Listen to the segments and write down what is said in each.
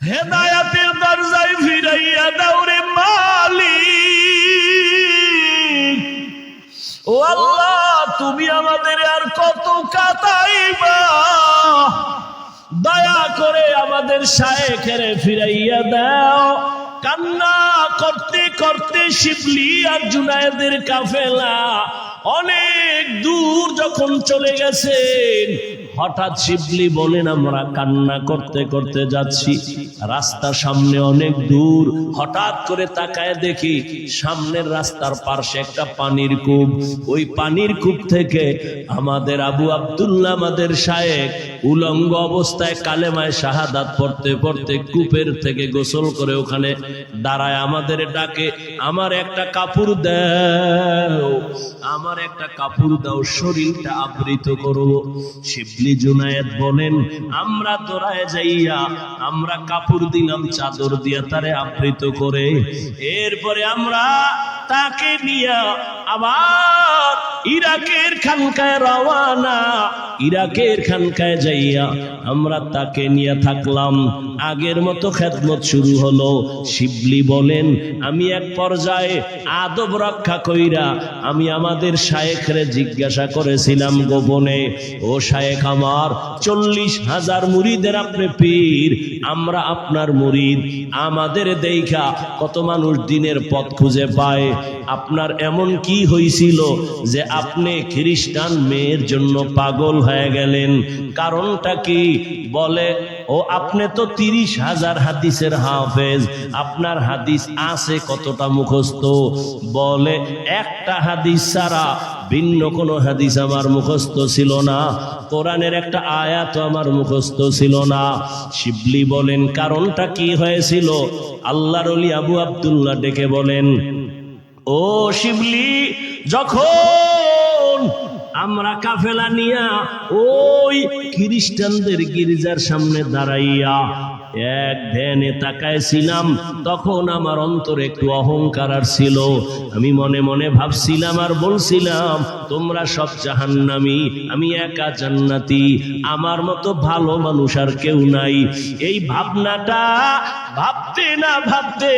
হেদায়াতের দরজায় ফিরাইয়া দাও রে মালিক। ও আল্লাহ, তুমি আমাদের আর কত কাটাইবা, দয়া করে আমাদের শায়েখের ফিরাইয়া দাও। কান্না করতে করতে শিবলি আর জুনায়েদের কাফেলা অনেক দূর যখন চলে গেছেন, হঠাৎ শিবলি বলেন, আমরা কান্না করতে করতে যাচ্ছি, রাস্তা সামনে অনেক দূর, হঠাৎ করে তাকায় দেখি সামনের রাস্তার পাশে একটা পানির কূপ। ওই পানির কূপ থেকে আমাদের আবু আব্দুল্লাহ, আমাদের শায়েখ, উলঙ্গ অবস্থায় কালেমায় শাহাদাত পড়তে পড়তে কূপের থেকে গোসল করে ওখানে দাঁড়ায় আমাদের ডাকে, আমার একটা কাপড় দাও, আমার একটা কাপড় দাও, শরীরটা আবৃত করব। শিবলি জুনায়েদ বলেন, আমরা দৌড়ায় যাইয়া আমরা কাপড় দিলাম, চাদর দিয়া তারে আবৃত করে, এরপরে আমরা তাকে নিয়ে আবার ইরাকের খানকায় রওয়ানা। ইরাকের খানকায় যাইয়া আমরা তাকে নিয়ে থাকলাম, আগের মতো খেদমত শুরু হলো। শিবলি বলেন, আমি এক পর্যায়ে আদব রক্ষা কইরা আমি আমাদের শায়েখরে জিজ্ঞাসা করেছিলাম গোপনে, ও শায়েখ আমার, 40,000 মুরিদের আপনি পীর, আমরা আপনার মুরিদ, আমাদের দেখা কত মানুষ দিনের পথ খুঁজে পায়, আপনার এমন কি হয়েছিল যে আপনি খ্রিস্টান মেয়ের জন্য পাগল হয়ে গেলেন? কারণটা কি? বলে, ও আপনি তো 30,000 হাদিসের হাফেজ, আপনার হাদিস আছে কতটা মুখস্থ? বলে, একটা হাদিস ছাড়া ভিন্ন কোন হাদিস আমার মুখস্থ ছিল না, কোরআনের একটা আয়াত আমার মুখস্থ ছিল না। শিবলি বলেন, কারণটা কি হয়েছিল? আল্লাহর ওলি আবু আব্দুল্লাহ ডেকে বলেন, ও শিবলি, যখন আমরা কাফেলা নিয়া ওই খ্রিস্টানদের গির্জার সামনে দাঁড়াইয়া এক ধ্যানে তাকাইছিলাম, তখন আমার অন্তরে একটু অহংকার আর ছিল। আমি মনে মনে ভাবছিলাম আর বলছিলাম, তোমরা সব জাহান্নামী, আমি একা জান্নাতি, আমার মতো ভালো মানুষ আর কেউ নাই। এই ভাবনাটা ভাবতে না ভাবতে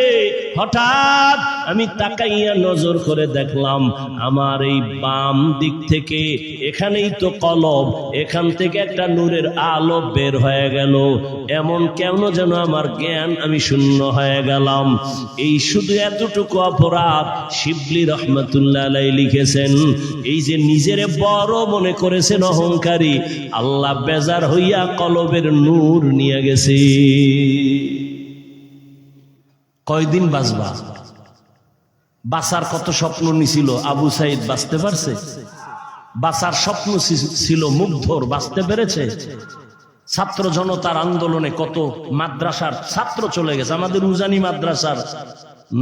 হঠাৎ আমি তাকাইয়া নজর করে দেখলাম, আমার এই বাম দিক থেকে, এখানেই তো কলব, এখান থেকে একটা নূরের আলো বের হয়ে গেল। এমন কেন যেন আমার জ্ঞান, আমি শূন্য হয়ে গেলাম। এই শুধু এতটুকু অপরাধ শিবলি রহমাতুল্লাহ আলাইহি লিখেছেন। এই যে নিজেরে বড় মনে করেছেন, অহংকারী, আল্লাহ বেজার হইয়া কলবের নূর নিয়ে গেছে। কয়দিন বাঁচবা? বাঁচার কত স্বপ্ন নিছিল আবু সাইদ, বাঁচতে পারছে? বাঁচার স্বপ্ন ছিল মুগ্ধর, বাঁচতে পেরেছে? ছাত্র জনতার আন্দোলনে কত মাদ্রাসার ছাত্র চলে গেছে। আমাদের উজানি মাদ্রাসার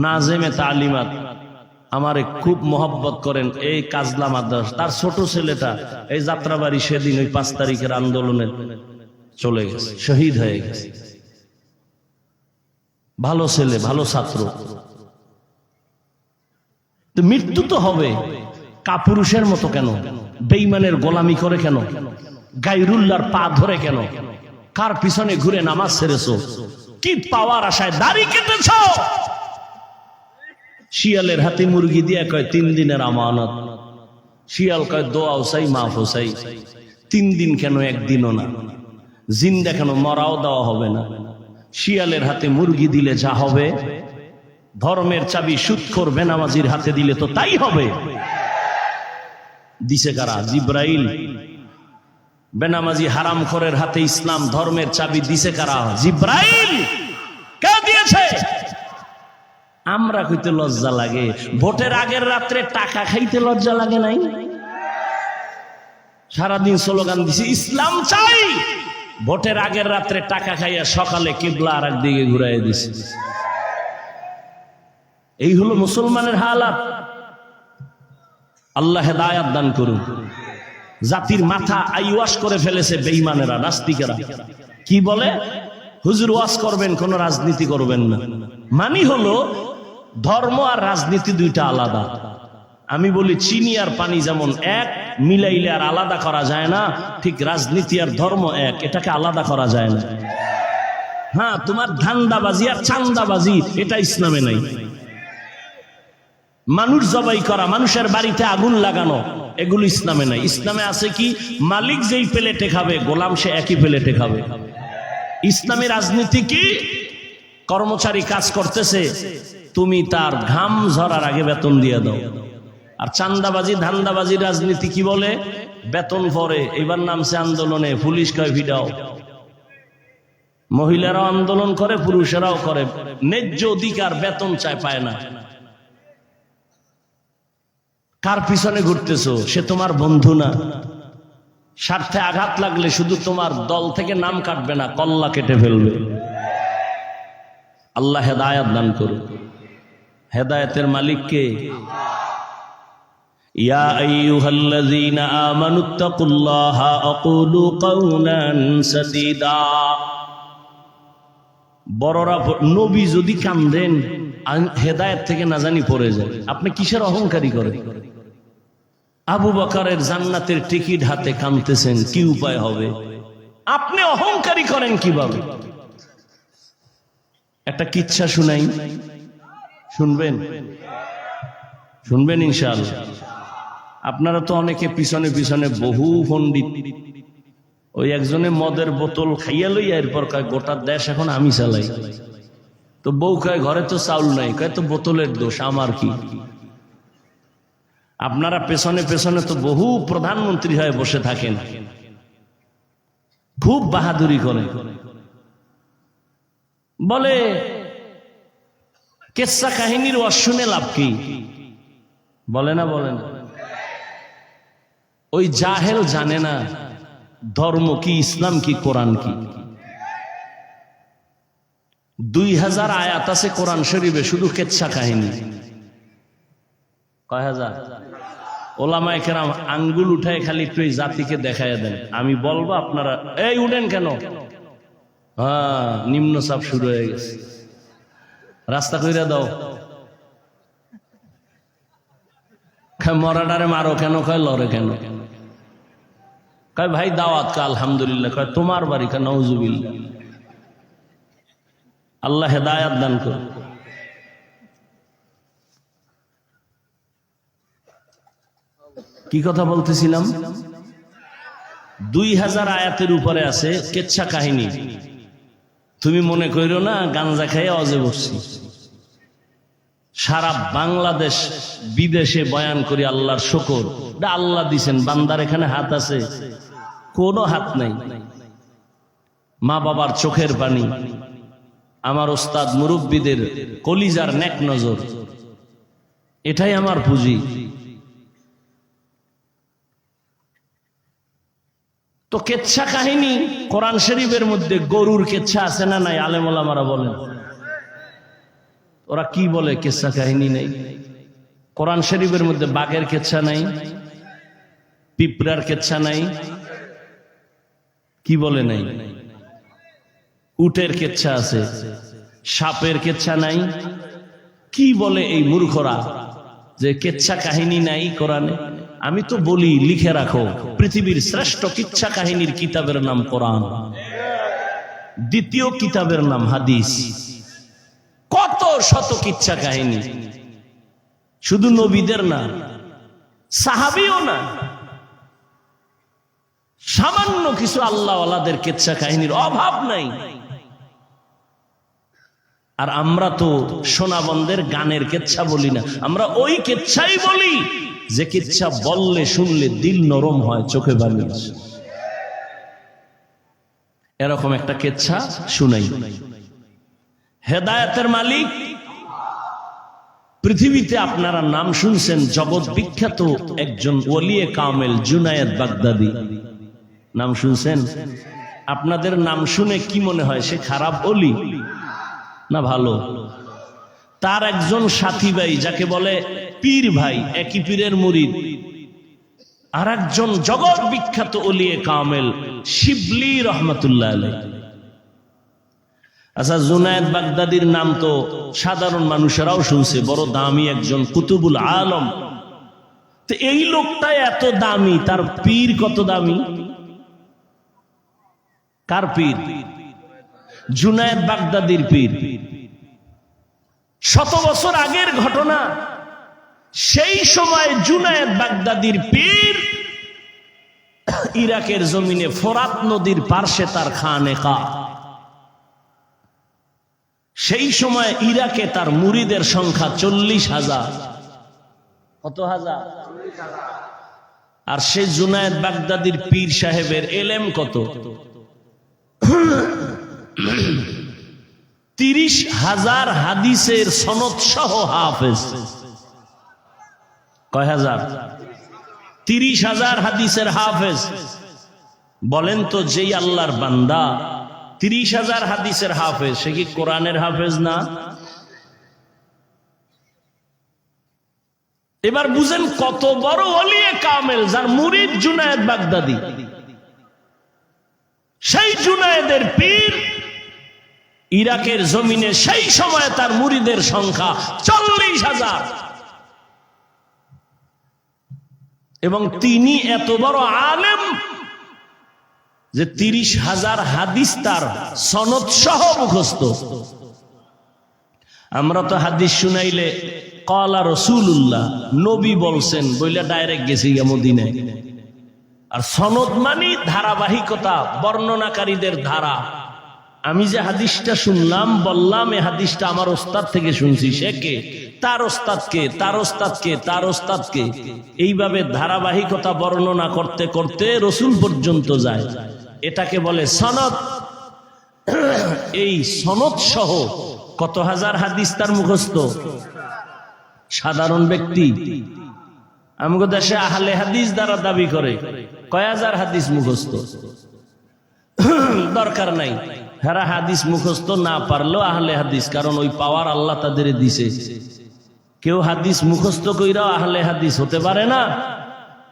নাজেমে তালিমাত আমারে খুব মহব্বত করেন, এই কাজলা মাদ্রাসা, তার ছোট ছেলেটা এই যাত্রাবাড়ি সেদিন ওই 5 তারিখের আন্দোলনে চলে গেছে, শহীদ হয়ে গেছে। ভালো ছেলে, ভালো ছাত্র। তো মৃত্যু তো হবে, কাপুরুষের মতো কেন? বেঈমানের গোলামি করে কেন? গায়রুল্লাহর পা ধরে কেন? কার পিছনে ঘুরে নামাজ ছেড়েছো? কি পাওয়ার আশায় দাড়ি কেটেছ? শিয়ালের হাতে মুরগি দিয়ে কয় 3 দিনের আমানত। শিয়াল কয় দোয়াও চাই, মাফও চাই। 3 দিন কেন, 1 দিনও না? জিন্দা কেন, মরাও দেওয়া হবে না। শিয়ালের হাতে মুরগি দিলে যা হবে, ধর্মের চাবি সুদখোর বেনামাজির হাতে দিলে তো তাই হবে। দিছে কারা? জিব্রাইল। বেনামাজি হারামখোরের হাতে ইসলাম ধর্মের চাবি দিছে কারা? জিব্রাইল। কে দিয়েছে? আমরা কইতে লজ্জা লাগে, ভোটের আগের রাত্রে টাকা খাইতে লজ্জা লাগে নাই? সারাদিন স্লোগান দিছি ইসলাম চাই, ভোটের আগের রাত্রে টাকা খাইয়া সকালে কিবলা আর একদিকে ঘুরাই দিছি। এই হলো মুসলমানের হালাত। আল্লাহ হেদায়াত দান করুন। জাতির মাথা আইওয়াশ করে ফেলেছে বেঈমানেরা, নাস্তিকেরা। কি বলে? হুজুর ওয়াজ করবেন, কোন রাজনীতি করবেন না। মানি হলো ধর্ম আর রাজনীতি দুইটা আলাদা। আমি বলি চিনি আর পানি যেমন এক, মিলাইলে আর আলাদা করা যায় না, ঠিক রাজনীতি আর ধর্ম এক, এটাকে আলাদা করা যায় না। হ্যাঁ, তোমার ধান্দাবাজি আর চান্দাবাজি এটা ইসলামে নাই। মানুষ জবাই করা, মানুষের বাড়িতে আগুন লাগানো, এগুলো ইসলামে নাই। ইসলামে আছে কি, মালিক যেই প্লেটে খাবে গোলাম সে একই প্লেটে খাবে। ইসলামী রাজনীতি কি, কর্মচারী কাজ করতেছে, তুমি তার ঘাম ঝরার আগে বেতন দিয়ে দাও। আর চান্দাবাজি ধান্দাবাজি রাজনীতি কি বলে, বেতন পরে। এবার নামছে আন্দোলনে, পুলিশ কয় ভিড়াও। মহিলারাও আন্দোলন করে, পুরুষেরাও করে, ন্যায্য অধিকার বেতন চায়, পায় না। কার পিছনে ঘুরতেছো, সে তোমার বন্ধু না। স্বার্থে আঘাত লাগলে শুধু তোমার দল থেকে নাম কাটবে না, কল্লা কেটে ফেলবে। আল্লাহ হেদায়েত দান করুন। হেদায়েতের মালিক কে? ইয়া আইয়ুহাল্লাযীনা আমানুত্তাকুল্লাহা আকুলু কাওলান সাদীদা। বড়রা, নবী যদি কান্দেন হেদায়েত থেকে না জানি পড়ে যায়। আপনি কিসের অহংকারী করেন? আবু বকরের জান্নাতের টিকিট হাতে কাঁদতেছেন, কি উপায় হবে? আপনি অহংকারী করেন কিভাবে? একটা কিচ্ছা শুনাই, শুনবেন? শুনবেন ইনশাআল্লাহ। আপনারা তো অনেকে পিছনে পিছনে বহু পণ্ডিত, ওই একজনে মদের বোতল খাইয়া লইয়া এরপর কয় গোটা দেশ এখন আমি চালাই। তো বউ কয় ঘরে তো চাউল নাই, কয় তো বোতলের দোষ, আমার কি? আপনারা পেছনে পেছনে তো বহু প্রধানমন্ত্রী হয়ে বসে থাকেন, খুব বাহাদুরি করেন। বলে কেচ্ছা কাহিনীর অশুনে লাভ কি? বলে না, বলে না। ওই জাহেল জানে না ধর্ম কি, ইসলাম কি, কোরআন কি। 2000 আয়াত আছে কোরআন শরীফে শুধু কেচ্ছা কাহিনী। কয় হাজার? ওলামায়ে কেরাম আঙ্গুল উঠায় খালি একটু এই জাতিকে দেখাইয়া দেন। আমি বলবো, আপনারা এই উঠেন কেন? হ্যাঁ, নিম্নচাপ শুরু হয়ে গেছে, রাস্তা কইরা দাও। মরাডারে মারো কেন? কয় লড়ে কেন? কয় ভাই দাওয়াত, কা আলহামদুলিল্লাহ। কয় তোমার বাড়ি? কা নাউজুবিল্লাহ। আল্লাহ হেদায়েত দান করুন। কি কথা বলতেছিলাম? 2000 আয়াতের উপরে আছে কেচ্ছা কাহিনী। তুমি মনে কইরো না গাঞ্জা খাইয়ে অজে বসছি। সারা বাংলাদেশ বিদেশে বয়ান করি আল্লাহর শুকর। আল্লাহ দিছেন, বান্দার এখানে হাত আছে? কোনো হাত নাই। মা বাবার চোখের পানি, আমার ওস্তাদ মুরব্বীদের কলিজার নেক নজর, এটাই আমার পুঁজি। তো কেচ্ছা কাহিনী কোরআন শরীফের মধ্যে গরুর কেচ্ছা আছে না নাই? আলেম ওলামারা বলেন। ওরা কি বলে কেচ্ছা কাহিনী নেই? কোরআন শরীফের মধ্যে বাঘের কেচ্ছা নাই, পিঁপড়ার কেচ্ছা নাই, কি বলে নাই? উটের কেচ্ছা আছে, সাপের কেচ্ছা নাই। কি বলে এই মূর্খরা যে কেচ্ছা কাহিনী নাই কোরআনে? আমি তো বলি লিখে রাখো, পৃথিবীর শ্রেষ্ঠ কিচ্ছা কাহিনীর কিতাবের নাম কোরআন, দ্বিতীয় কিতাবের নাম হাদিস। কত শত কিচ্ছা কাহিনী, শুধু নবীদের না, সাহাবীও না, সামান্য কিছু আল্লাহওয়ালাদের কিচ্ছা কাহিনীর অভাব নাই। আর আমরা তো সোনাবন্দের গানের কেচ্ছা বলি না, আমরা ওই কেচ্ছাই বলি যে কিচ্ছা বললে শুনলে দিল নরম হয়, চোখে পানি আসে। এরকম একটা কেচ্ছা শুনাই। হেদায়েতের মালিক পৃথিবীতে আপনারা নাম শুনছেন, জগৎ বিখ্যাত একজন ওলিয়ে কামেল জুনায়েদ বাগদাদি, নাম শুনছেন? আপনাদের নাম শুনে কি মনে হয় সে খারাপ ওলি না ভালো? তার একজন সাথী ভাই যাকে বলে পীর ভাই, একই পীরের মুরিদ, আর একজন জগৎ বিখ্যাত ওলিয়ে কামেল শিবলি রহমাতুল্লাহ আলাইহি। আচ্ছা, জুনায়েদ বাগদাদির নাম তো সাধারণ মানুষেরাও শুনছে, বড় দামি একজন কুতুবুল আলম। তো এই লোকটা এত দামি, তার পীর কত দামি? কার পীর? জুনায়েদ বাগদাদির পীর, 100 বছর আগের ঘটনা। সেই সময় জুনায়েদ বাগদাদির পীর ইরাকের জমিনে ফোরাত নদীর পার্শ্বে তার খানেকা। সেই সময় ইরাকে তার মুরিদের সংখ্যা 40,000। কত হাজার? আর সেই জুনায়েদ বাগদাদির পীর সাহেবের এলেম কত? 30,000 হাদিসের সনদ সহ হাফেজ। কয় হাজার? 30,000 হাদিসের হাফেজ। বলেন তো, যেই আল্লাহর বান্দা 30,000 হাদিসের হাফেজ, সে কি কোরআনের হাফেজ না? এবার বুঝেন কত বড় ওলিয়ে কামেল, যার মুরিদ জুনায়েদ বাগদাদি। সেই জুনায়েদের পীর ইরাকের জমিনে সেই সময় তার মুরিদের সংখ্যা 40,000, এবং তিনি এত বড় আলেম যে 30,000 হাদিস তার সনদ সহ মুখস্থ। আমরা তো হাদিস শুনাইলে ক্বালা রাসূলুল্লাহ, নবী বলছেন বইলা ডাইরেক্ট গেছি মদিনায়। আর সনদ মানে ধারাবাহিকতা, বর্ণনাকারীদের ধারা। আমি যে হাদিসটা শুনলাম, বললাম এই হাদিসটা আমার ওস্তাদ থেকে শুনছি, সে কে? তার ওস্তাদকে, তার ওস্তাদকে, তার ওস্তাদকে, এইভাবে ধারাবাহিকতা বর্ণনা করতে করতে রসুল পর্যন্ত যায়। এটাকে বলে সনদ। এই সনদ সহ কত হাজার হাদিস তার মুখস্থ। সাধারণ ব্যক্তি আমাদের দেশে আহলে হাদিস দ্বারা দাবি করে কয় হাজার হাদিস মুখস্থ। দরকার নাই, হেরা হাদিস মুখস্থ না পারলেও আহলে হাদিস, কারণ ওই পাওয়ার আল্লাহ তাদের দিছে। কেউ হাদিস মুখস্থ কইরাও আহলে হাদিস হতে পারে না,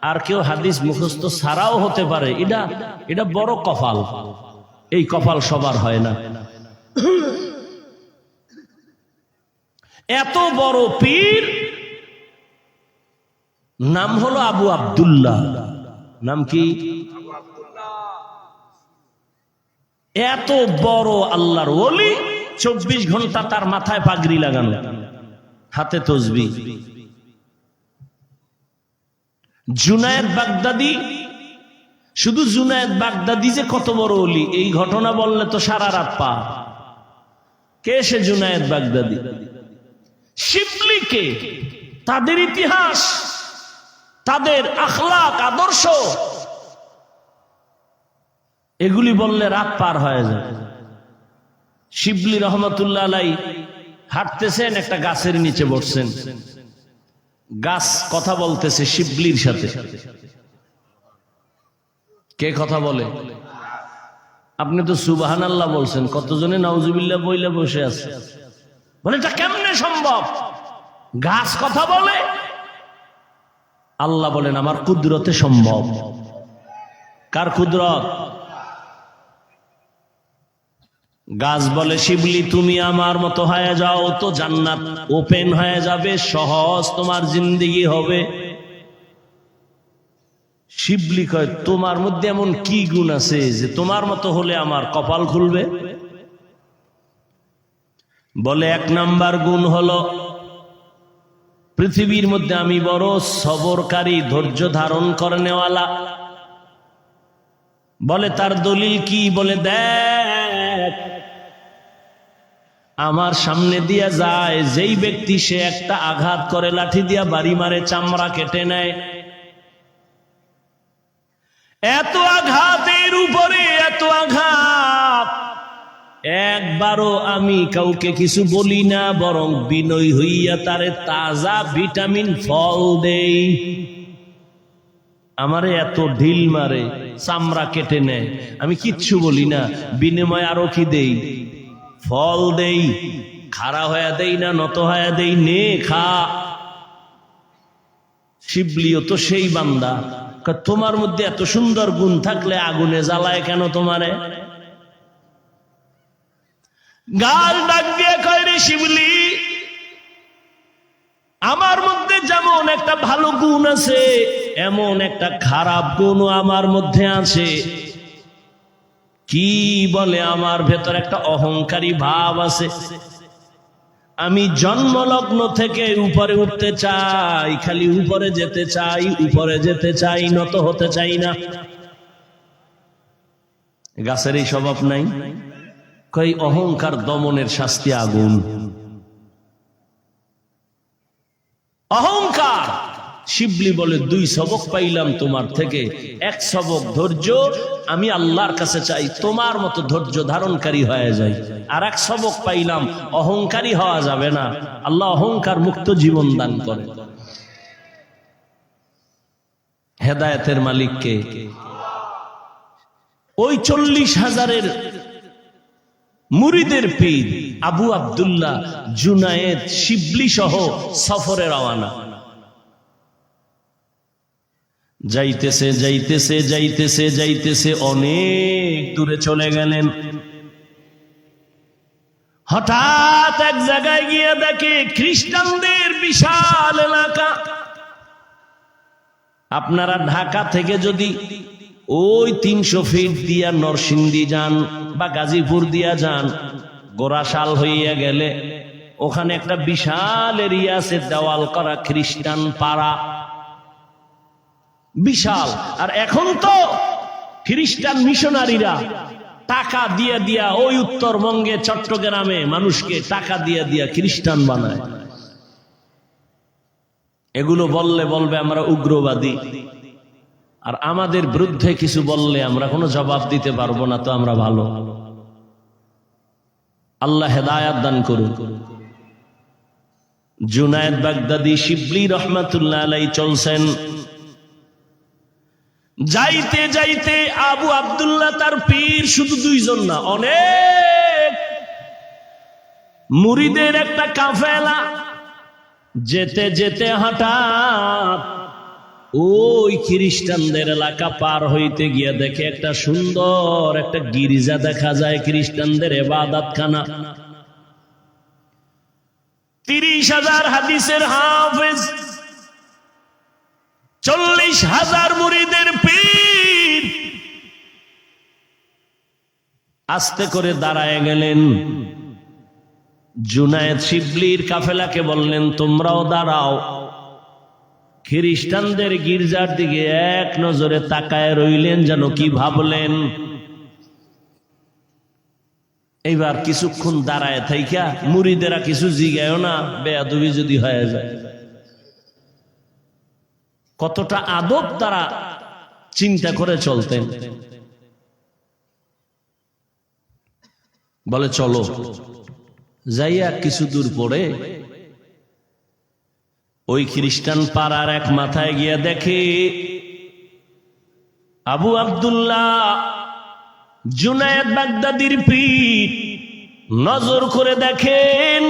আর কেউ হাদিস মুখস্থ ছাড়াও হতে পারে। এটা বড় কপাল। এই কপাল সবার হয় না। এত বড় পীর, নাম হলো আবু আব্দুল্লাহ। নাম কি? এত বড় আল্লাহর ওলি, 24 ঘন্টা তার মাথায় পাগড়ি লাগানো, হাতে তসবিহ। জুনায়েদ বাগদাদি, শুধু জুনায়েদ বাগদাদি যে কত বড় ওলি, এই ঘটনা বললে তো সারা রাত পা। কে সে জুনায়েদ বাগদাদি? শিবলি কে? তাদের ইতিহাস, তাদের আখলাক, আদর্শ, এগুলি বললে রাত পার হয়ে যায়। শিবলি রহমতুল্লাহ আলাই হাঁটতেছেন, একটা গাছের নিচে বসছেন। গাছ কথা বলতেছে শিবলির সাথে। কে কথা বলে? আপনি তো সুবহানাল্লাহ বলছেন, কতজনে নাউজুবিল্লাহ বইলে বসে আছে। বলে এটা কেমনে সম্ভব? গাছ কথা বলে? আল্লাহ বলেন আমার কুদরতে সম্ভব। কার কুদরত? গাছ বলে শিবলি তুমি আমার মতো হয়ে যাও তো জান্নাত ওপেন হয়ে যাবে, সহজ তোমার জিন্দেগি হবে। শিবলি কয় তোমার মধ্যে এমন কি গুণ আছে যে তোমার মতো হলে আমার কপাল খুলবে? বলে 1 নাম্বার গুণ হলো পৃথিবীর মধ্যে আমি বড় সবরকারী, ধৈর্য ধারণ করে নেওয়ালা। বলে তার দলিল কি? বলে দেখ, আমার সামনে দিয়া যায় যেই ব্যক্তি, সে একটা আঘাত করে লাঠি দিয়া বাড়ি মারে, চামড়া কেটে নেয়। এত আঘাতের উপরে এত আঘাত, একবারও আমি কাউকে কিছু বলি না, বরং বিনয় হইয়া তারে তাজা ভিটামিন ফল দেই। আমারে এত ঢিল মারে, চামড়া কেটে নেয়, আমি কিচ্ছু বলি না, বিনিময় আরো কি দেই? ফল দেই। খাড়া হয়ে দেই না, নত হয়ে দেই, নে খা। শিবলিও তো সেই বান্দা। তোমার মধ্যে এত সুন্দর গুণ থাকলে আগুনে জ্বালায় কেন তোমারে? গাল ডাক দিয়ে কয় রে শিবলি, আমার মধ্যে যেমন একটা ভালো গুণ আছে, এমন একটা খারাপ গুণও আমার মধ্যে আছে। কি বলে, আমার ভেতর একটা অহংকারী ভাব আছে, আমি জন্মলগ্ন থেকে উপরে উঠতে চাই, খালি উপরে যেতে চাই, উপরে যেতে চাই, নত হতে চাই না। গাছের এই স্বভাব নাই? কই অহংকার দমনের শাস্তি আগুন। অহংকার। শিবলি বলে 2 সবক পাইলাম তোমার থেকে, 1 সবক ধৈর্য, আমি আল্লাহর কাছে চাই তোমার মতো ধৈর্য ধারণকারী হয়ে যায়। আর 1 সবক পাইলাম, অহংকারী হওয়া যাবে না, আল্লাহ অহংকার মুক্ত জীবন দান করে। হেদায়েতের মালিক কে? ওই 40,000-এর মুরিদের পীর আবু আব্দুল্লাহ জুনায়েদ শিবলি সহ সফরে রওনা। যাইতেছে যাইতেছে যাইতেছে যাইতেছে অনেক দূরে চলে গেলেন। হঠাৎ এক জায়গায় গিয়ে দেখে খ্রিস্টানদের বিশাল এলাকা। আপনারা ঢাকা থেকে যদি ওই 300 ফিট দিয়া নরসিংদী যান বা গাজীপুর দিয়া যান, গোরাশাল হইয়া গেলে ওখানে একটা বিশাল এরিয়া আছে, দেওয়াল করা খ্রিস্টান পাড়া, বিশাল। আর এখন তো খ্রিস্টান মিশনারিরা টাকা দিয়ে দিয়া ওই উত্তরবঙ্গে চট্টগ্রামে মানুষকে টাকা দিয়ে দিয়া খ্রিস্টান বানায়। এগুলো বললে বলবে আমরা উগ্রবাদী, আর আমাদের বিরুদ্ধে কিছু বললে আমরা কোনো জবাব দিতে পারবো না, তো আমরা ভালো। আল্লাহ হেদায়াত দান করুন। জুনায়েদ বাগদাদি শিবলি রহমাতুল্লাহ আলাইহি চলছেন। যাইতে যাইতে আবু আব্দুল্লাহ তার পীর শুধু 2 জন না, অনেক মুরিদের একটা কাফেলা। যেতে যেতে হঠাৎ ওই খ্রিস্টানদের এলাকা পার হইতে গিয়ে দেখে একটা সুন্দর একটা গির্জা দেখা যায়, খ্রিস্টানদের ইবাদতখানা। 30,000 হাদিসের হাফেজ, 40,000 মুরিদের পীর আস্তে করে দাঁড়ায় গেলেন। জুনায়েদ শিবলির কাফেলাকে বললেন, তোমরাও দাঁড়াও। খ্রিস্টানদের গির্জার দিকে এক নজরে তাকায় রইলেন, যেন কি ভাবলেন। এইবার কিছুক্ষণ দাঁড়ায় থাইকা মুরিদেরা কিছু জিগায়ও না, বেয়াদবি যদি হয়ে যায়। কতটা আদব তারা চিন্তা করে চলতেন। বলে চলো। যাইয়া কিছু দূর পরে ওই খ্রিস্টান পাড়ার এক মাথায় গিয়া দেখে আবু আব্দুল্লাহ জুনায়েদ বাগদাদির পীর। নজর করে দেখেন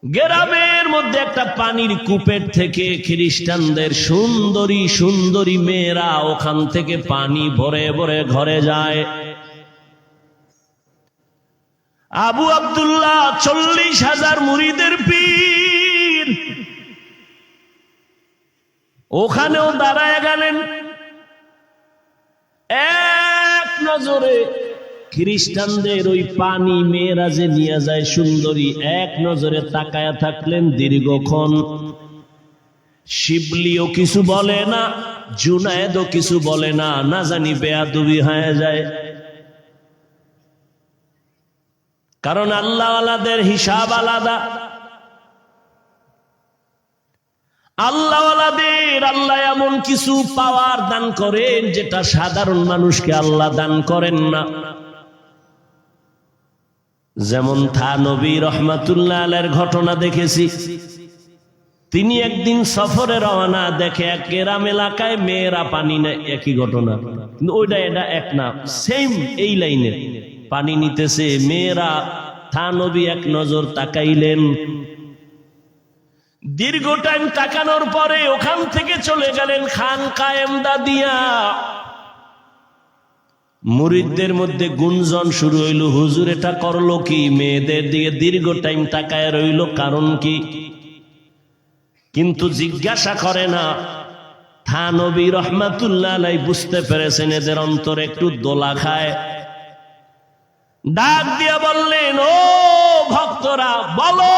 গ্রামের মধ্যে একটা পানির কূপের থেকে খ্রিস্টানদের সুন্দরী সুন্দরী মেয়েরা ওখান থেকে পানি ভরে ভরে ঘরে যায়। আবু আব্দুল্লাহ 40,000 মুরিদের পীর ওখানেও দাঁড়ায় গেলেন। এক নজরে খ্রিস্টানদের ওই পানি মেয়েরা যে নিয়ে যায় সুন্দরী, এক নজরে তাকায়া থাকলেন দীর্ঘক্ষণ। শিবলিও কিছু বলে না, জুনায়েদও কিছু বলে না, না জানি বেয়াদবি হয়ে যায়। কারণ আল্লাহওয়ালাদের হিসাব আলাদা। আল্লাহওয়ালাদের আল্লাহ এমন কিছু পাওয়ার দান করেন যেটা সাধারণ মানুষকে আল্লাহ দান করেন না। যেমন থানবী রহমাতুল্লাহ আলাইহির ঘটনা দেখেছি। তিনি একদিন সফরে রওনা, দেখে এক গ্রাম এলাকায় মেয়েরা পানি নেয়। একই ঘটনা, কিন্তু ওইটা এটা এক না, সেম এই লাইনে পানি নিতেছে মেয়েরা। থানবী এক নজর তাকাইলেন। দীর্ঘ টাইম তাকানোর পরে ওখান থেকে চলে গেলেন খানকায়ে এমদাদিয়া। মুরিদদের মধ্যে গুঞ্জন শুরু হইল, হুজুর এটা করলো কি? মেয়েদের দিকে দীর্ঘ টাইম তাকায় রইল, কারণ কি? কিন্তু জিজ্ঞাসা করে না। থানবী রহমাতুল্লাহ আলাইহি বুঝতে পেরেছেন এদের অন্তর একটু দোলা খায়, ডাক দিয়া বললেন, ও ভক্তরা, বলো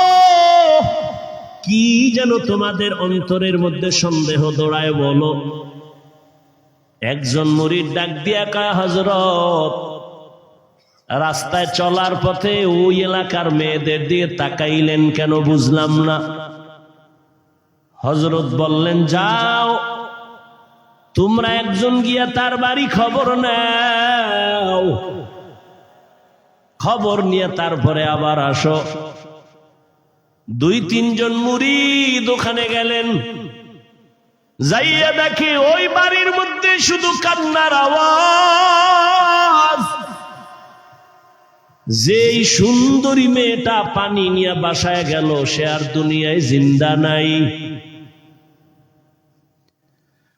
কি যেন তোমাদের অন্তরের মধ্যে সন্দেহ দৌড়ায়, বলো। একজন মুরিদ ডাক দিয়া কয়, হযরত, রাস্তায় চলার পথে ওই এলাকার মেয়েদের দিয়ে তাকাইলেন কেন, বুঝলাম না। হযরত বললেন, যাও তোমরা একজন গিয়া তার বাড়ি খবর নাও, খবর নিয়ে তারপরে আবার আসো। 2-3 জন মুরিদ ওখানে গেলেন, যাইয়া দেখে ওই বাড়ির মধ্যে শুধু কান্নার আওয়াজ। যেই সুন্দরী মেয়েটা পানি নিয়ে বাসায় গেল সে আর দুনিয়ায় জিন্দা নাই।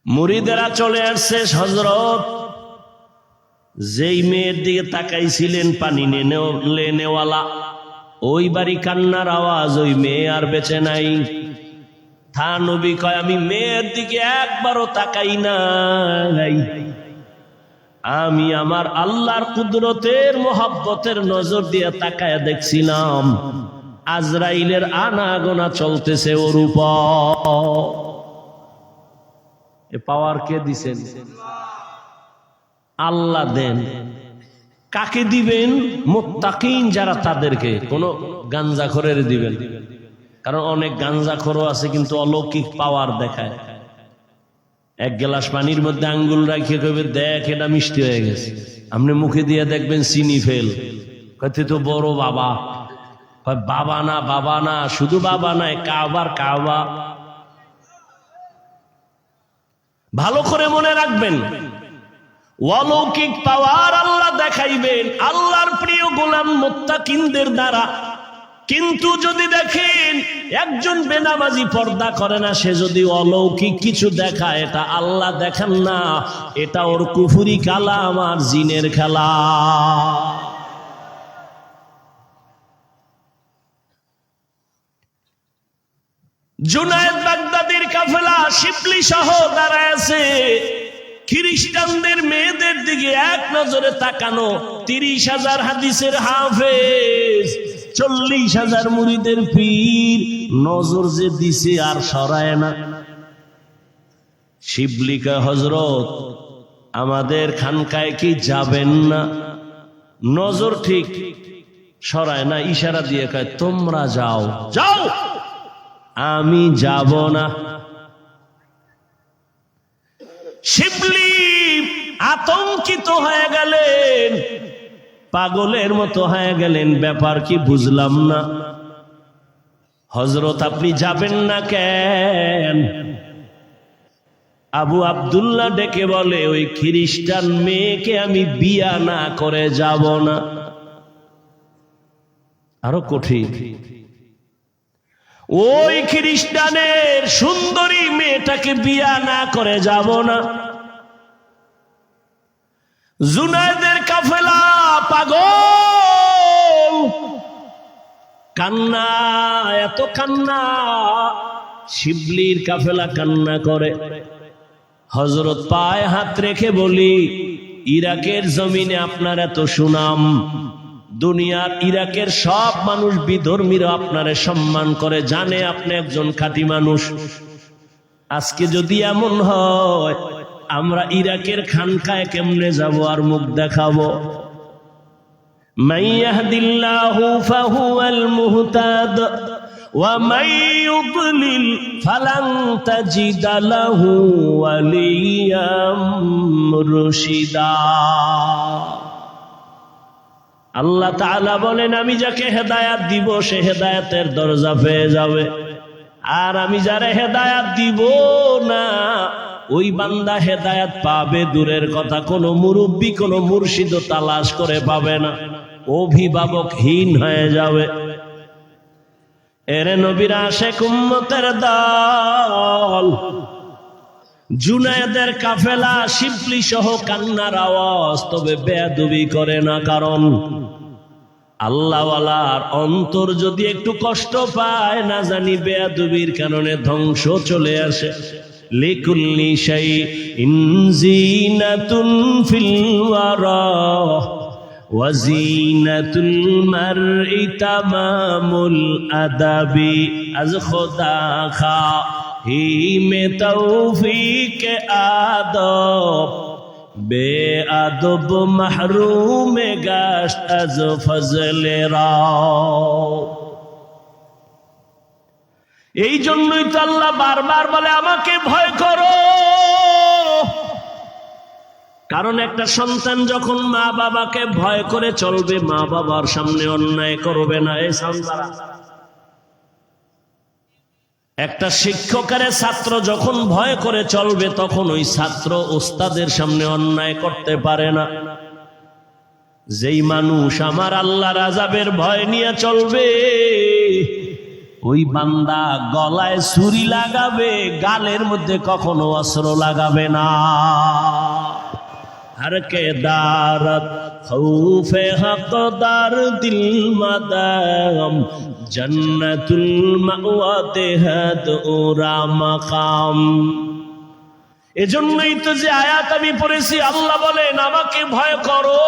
মুরিদেরা চলে আসছে, হযরত যেই মেয়ের দিকে তাকাইছিলেন পানি নেওয়ালা, ওই বাড়ি কান্নার আওয়াজ, ওই মেয়ে আর বেঁচে নাই। থানবী কয়, আমি মেয়ের দিকে একবারও তাকাই নাই, আমি আমার আল্লাহর কুদরতের মোহাব্বতের নজর দিয়ে তাকায় দেখছিলাম আজরাইলের আনাগোনা চলতেছে ওর উপর। এ পাওয়ার কে দিছেন? আল্লাহ দেন। কাকে দিবেন? মুত্তাকিন যারা, তাদেরকে। কোন গাঞ্জাখোরের দিবেন? কারণ অনেক গাঞ্জাখোরও আছে কিন্তু অলৌকিক পাওয়ার দেখায়। এক গ্লাস পানির মধ্যে আঙ্গুল রাখিয়ে কইবে, দেখ এটা মিষ্টি হয়ে গেছে, আপনি মুখে দিয়ে দেখবেন চিনি ফেল, কইতে তো বড় বাবা। বাবা না, বাবা না, শুধু বাবা নাই, কাবার কাবা। ভালো করে মনে রাখবেন, অলৌকিক পাওয়ার আল্লাহ দেখাইবেন আল্লাহর প্রিয় গোলাম মুত্তাকিনদের দ্বারা। কিন্তু যদি দেখেন একজন বেনামাজি পর্দা করে না, সে যদি অলৌকিক কিছু দেখায়, এটা আল্লাহ দেখান না, এটা ওর কুফরি কালাম আর জিনের খেলা। জুনায়েদ বাগদাদির কাফেলা শিবলি সহ দাঁড়ায় আছে। খ্রিস্টানদের মেয়েদের দিকে এক নজরে তাকানো, 30,000 হাদিসের হাফেজ, 40,000 মুরিদের পীর, নজর যে দিছে আর সরায় না। শিবলিকা, হযরত আমাদের খানকায় কি যাবেন না? নজর ঠিক সরায় না, ইশারা দিয়ে কয়, তোমরা যাও, যাও, আমি যাব না। শিবলি আতঙ্কিত হয়ে গেলেন, পাগলের মতো হয়ে গেলেন, ব্যাপার কি বুঝলাম না। হযরত আপনি যাবেন না কেন? আবু আব্দুল্লাহ ডেকে বলে, ওই খ্রিস্টান মেয়েকে আমি বিয়া না করে যাব না। আরো কঠিন, ওই খ্রিস্টানের সুন্দরী মেয়েটাকে বিয়া না করে যাব না। জুনায়েদের কাফেলা পাগল, কান্না, এত কান্না, শিবলির কাফেলা কান্না করে। হযরত পায়ে হাত রেখে বলি, ইরাকের জমিনে আপনার এত সুনাম, দুনিয়ার ইরাকের সব মানুষ বিধর্মীরা আপনারে সম্মান করে, জানে আপনি একজন খাঁটি মানুষ। আজকে যদি এমন হয়, আমরা ইরাকের খানকায় কেমনে যাব আর মুখ দেখাবো? মান ইয়াহদিল্লাহু ফাহুয়াল মুহতাদ ওয়া মান ইউদ্লিল ফালান তাজিদা লাহু ওয়ালিয়াম মুরশিদা। আল্লাহ তাআলা বলেন, আমি যাকে হেদায়াত দিব সে হেদায়াতের দরজা পেয়ে যাবে, আর আমি যারে হেদায়াত দিব না ওই বান্দা হেদায়াত পাবে দূরের কথা, কোনো মুরব্বী কোনো মুর্শিদও তালাশ করে পাবে না, অভিভাবকহীন হয়ে যাবে। এরে নবীর আশিক উম্মতের দল, জুনায়েদের কাফেলা শিবলি সহ কান্নার আওয়াজ, তবে বেয়াদবি করে না, কারণ আল্লাহওয়ালার অন্তর যদি একটু কষ্ট পায়, না জানি বেয়াদবির কারণে ধ্বংস চলে আসে। লিকুল্লি শাইইন যিনাতুন ফিল ওয়ারা ওয়া যিনাতুল মারই তামামুল আদাবি আজ খোদা খা হি মে তৌফিক আদব বেআদব মাহরুম গাশ আজ ফজলে রাও। এই জন্যই তো আল্লাহ বারবার বলে আমাকে ভয় করো। কারণ একটা সন্তান যখন মা বাবাকে ভয় করে চলবে, মা বাবার সামনে অন্যায় করবে না। এই সন্তান একটা শিক্ষকের ছাত্র যখন ভয় করে চলবে, তখন ওই ছাত্র ওস্তাদের সামনে অন্যায় করতে পারে না। যেই মানুষ আমার আল্লাহর আযাবের ভয় নিয়ে চলবে, ওই বান্দা গলায় ছুরি লাগাবে, গালের মধ্যে কখনো অস্ত্র লাগাবে না। हर के दारत खौफे हक़दार दिल मदाम जन्नतुल मावा तेहत उरा मकाम। এজন্যই তো যে আয়াত আমি পড়েছি, আল্লাহ বলেন আমাকে ভয় করো।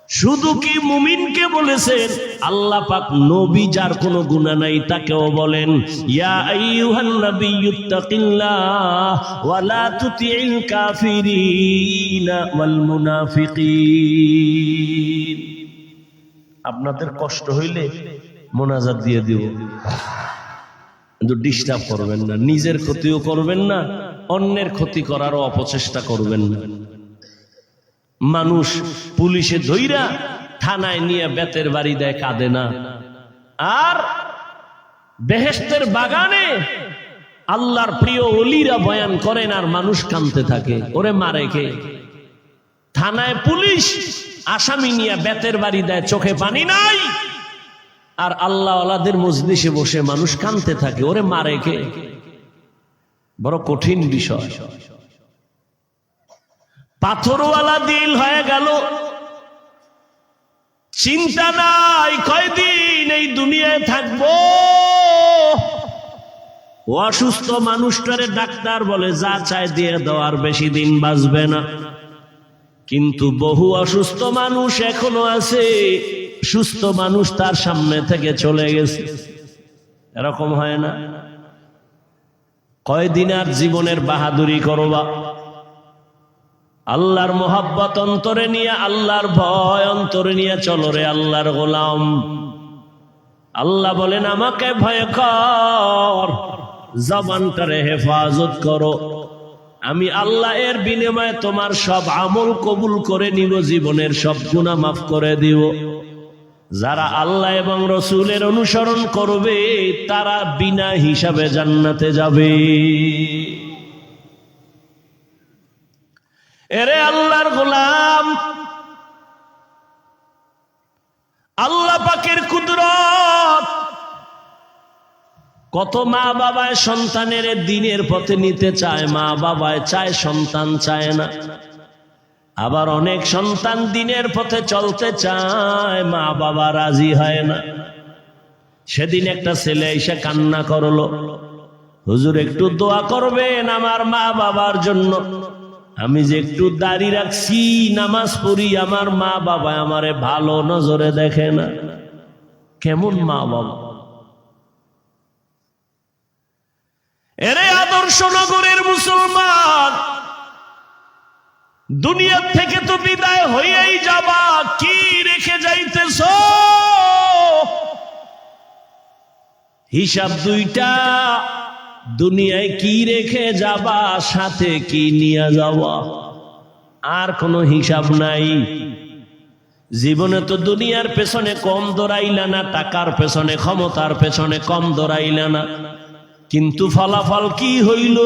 শুধু কি মুমিনকে বলেছেন? আল্লাহ পাক নবী যার কোনো গুনাহ নাই তাকেও বলেন, ইয়া আইয়ুহান নাবিয়্যুত্তাকিল্লাহ ওয়া লা তুতিইল কাফিরিনা ওয়াল মুনাফিকিন। আপনাদের কষ্ট হইলে মোনাজাত দিয়ে দিব, কিন্তু ডিস্টার্ব করবেন না, নিজের ক্ষতিও করবেন না, অন্যের ক্ষতি করারও অপচেষ্টা করবেন না। মানুষ পুলিশে ধইরা থানায় নিয়ে বেতের বাড়ি দেয়, কাঁদে না। আর বেহেশতের বাগানে আল্লাহর প্রিয় ওলিরা বয়ান করেন আর মানুষ কাঁদতে থাকে, ওরে মারে কে? থানায় পুলিশ আসামি নিয়ে বেতের বাড়ি দেয়, চোখে পানি নাই, আর আল্লাহ ওয়ালাদের মজলিসে বসে মানুষ কাঁদতে থাকে, ওরে মারে কে? বড় কঠিন বিষয়। পাথরওয়ালা দিল হয়ে গেল, চিন্তা নাই কয়দিন এই দুনিয়ায় থাকবো। অসুস্থ মানুষটারে ডাক্তার বলে যা চায় দিয়ে দাও, আর বেশি দিন বাঁচবে না। কিন্তু বহু অসুস্থ মানুষ এখনো আছে, সুস্থ মানুষ তার সামনে থেকে চলে গেছে। এরকম হয় না? কয়দিন আর জীবনের বাহাদুরি করবা? আল্লাহর মোহাব্বত অন্তরে নিয়ে, আল্লাহর ভয় অন্তরে নিয়ে চলো রে আল্লাহর গোলাম। আল্লাহ বলেন আমাকে ভয় কর, জবানটারে হেফাজত করো, আমি আল্লাহ এর বিনিময়ে তোমার সব আমল কবুল করে নিব, জীবনের সব গুনাহ মাফ করে দিব। যারা আল্লাহ এবং রসুলের অনুসরণ করবে তারা বিনা হিসাবে জান্নাতে যাবে। এরে আল্লাহর গোলাম, আল্লাহ পাকের কুদরত। কত মা বাবায় সন্তানের দিনের পথে নিতে চায়, মা বাবায় চায়, সন্তান চায় না। আবার অনেক সন্তান দিনের পথে চলতে চায়, মা বাবা রাজি হয় না। সেদিন একটা ছেলে এসে কান্না করলো, হুজুর একটু দোয়া করবেন আমার মা বাবার জন্য। আমি যে একটু দাড়ি রাখছি, নামাজ পড়ি, আমার মা বাবা আমারে ভালো নজরে দেখে না। কেমন মা বাবা? এরে আদর্শ নগরের মুসলমান, দুনিয়া থেকে তো বিদায় হইয়াই যাবা, কি রেখে যাইতেছ? হিসাব দুইটা, দুনিয়ায় কি রেখে যাবা, সাথে কি নিয়ে যাওয়া, আর কোনো হিসাব নাই। জীবনে তো দুনিয়ার পেছনে কম দৌড়াইলা না, টাকার পেছনে, ক্ষমতার পেছনে কম দৌড়াইলা না, কিন্তু ফলাফল কি হইল?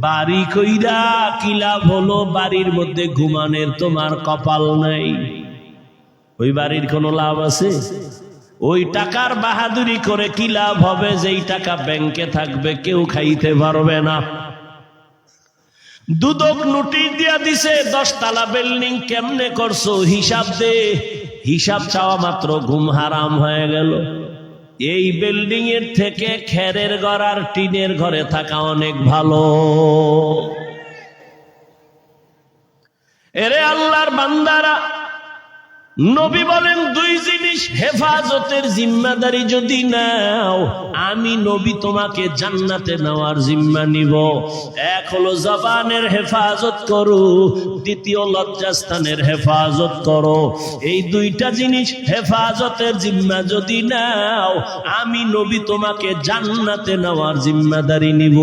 বাড়ি কইরা কি লাভ হলো? বাড়ির মধ্যে ঘুমানের তোমার কপাল নাই, ওই বাড়ির কোনো লাভ আছে? ওই টাকার বাহাদুরি করে কি লাভ হবে? যেই টাকা ব্যাংকে থাকবে কেউ খাইতে পারবে না। দুদক নোটিশ দিয়া দিছে 10 তলা বিল্ডিং কেমনে করছো হিসাব দে। হিসাব চাওয়া মাত্র ঘুম হারাম হয়ে গেল। এই বিল্ডিং এর থেকে খেরের ঘর আর টিনের ঘরে থাকা অনেক ভালো। এরে আল্লাহর বান্দারা, নবী বলেন দুই জিনিস হেফাজতের জিম্মাদারি যদি নাও, আমি নবী তোমাকে জান্নাতে নেওয়ার জিম্মা নিব। এক হলো জবানের হেফাজত করো, দ্বিতীয় লজ্জাস্থানের হেফাজত করো। এই দুইটা জিনিস হেফাজতের জিম্মা যদি নাও, আমি নবী তোমাকে জান্নাতে নেওয়ার জিম্মাদারি নিব।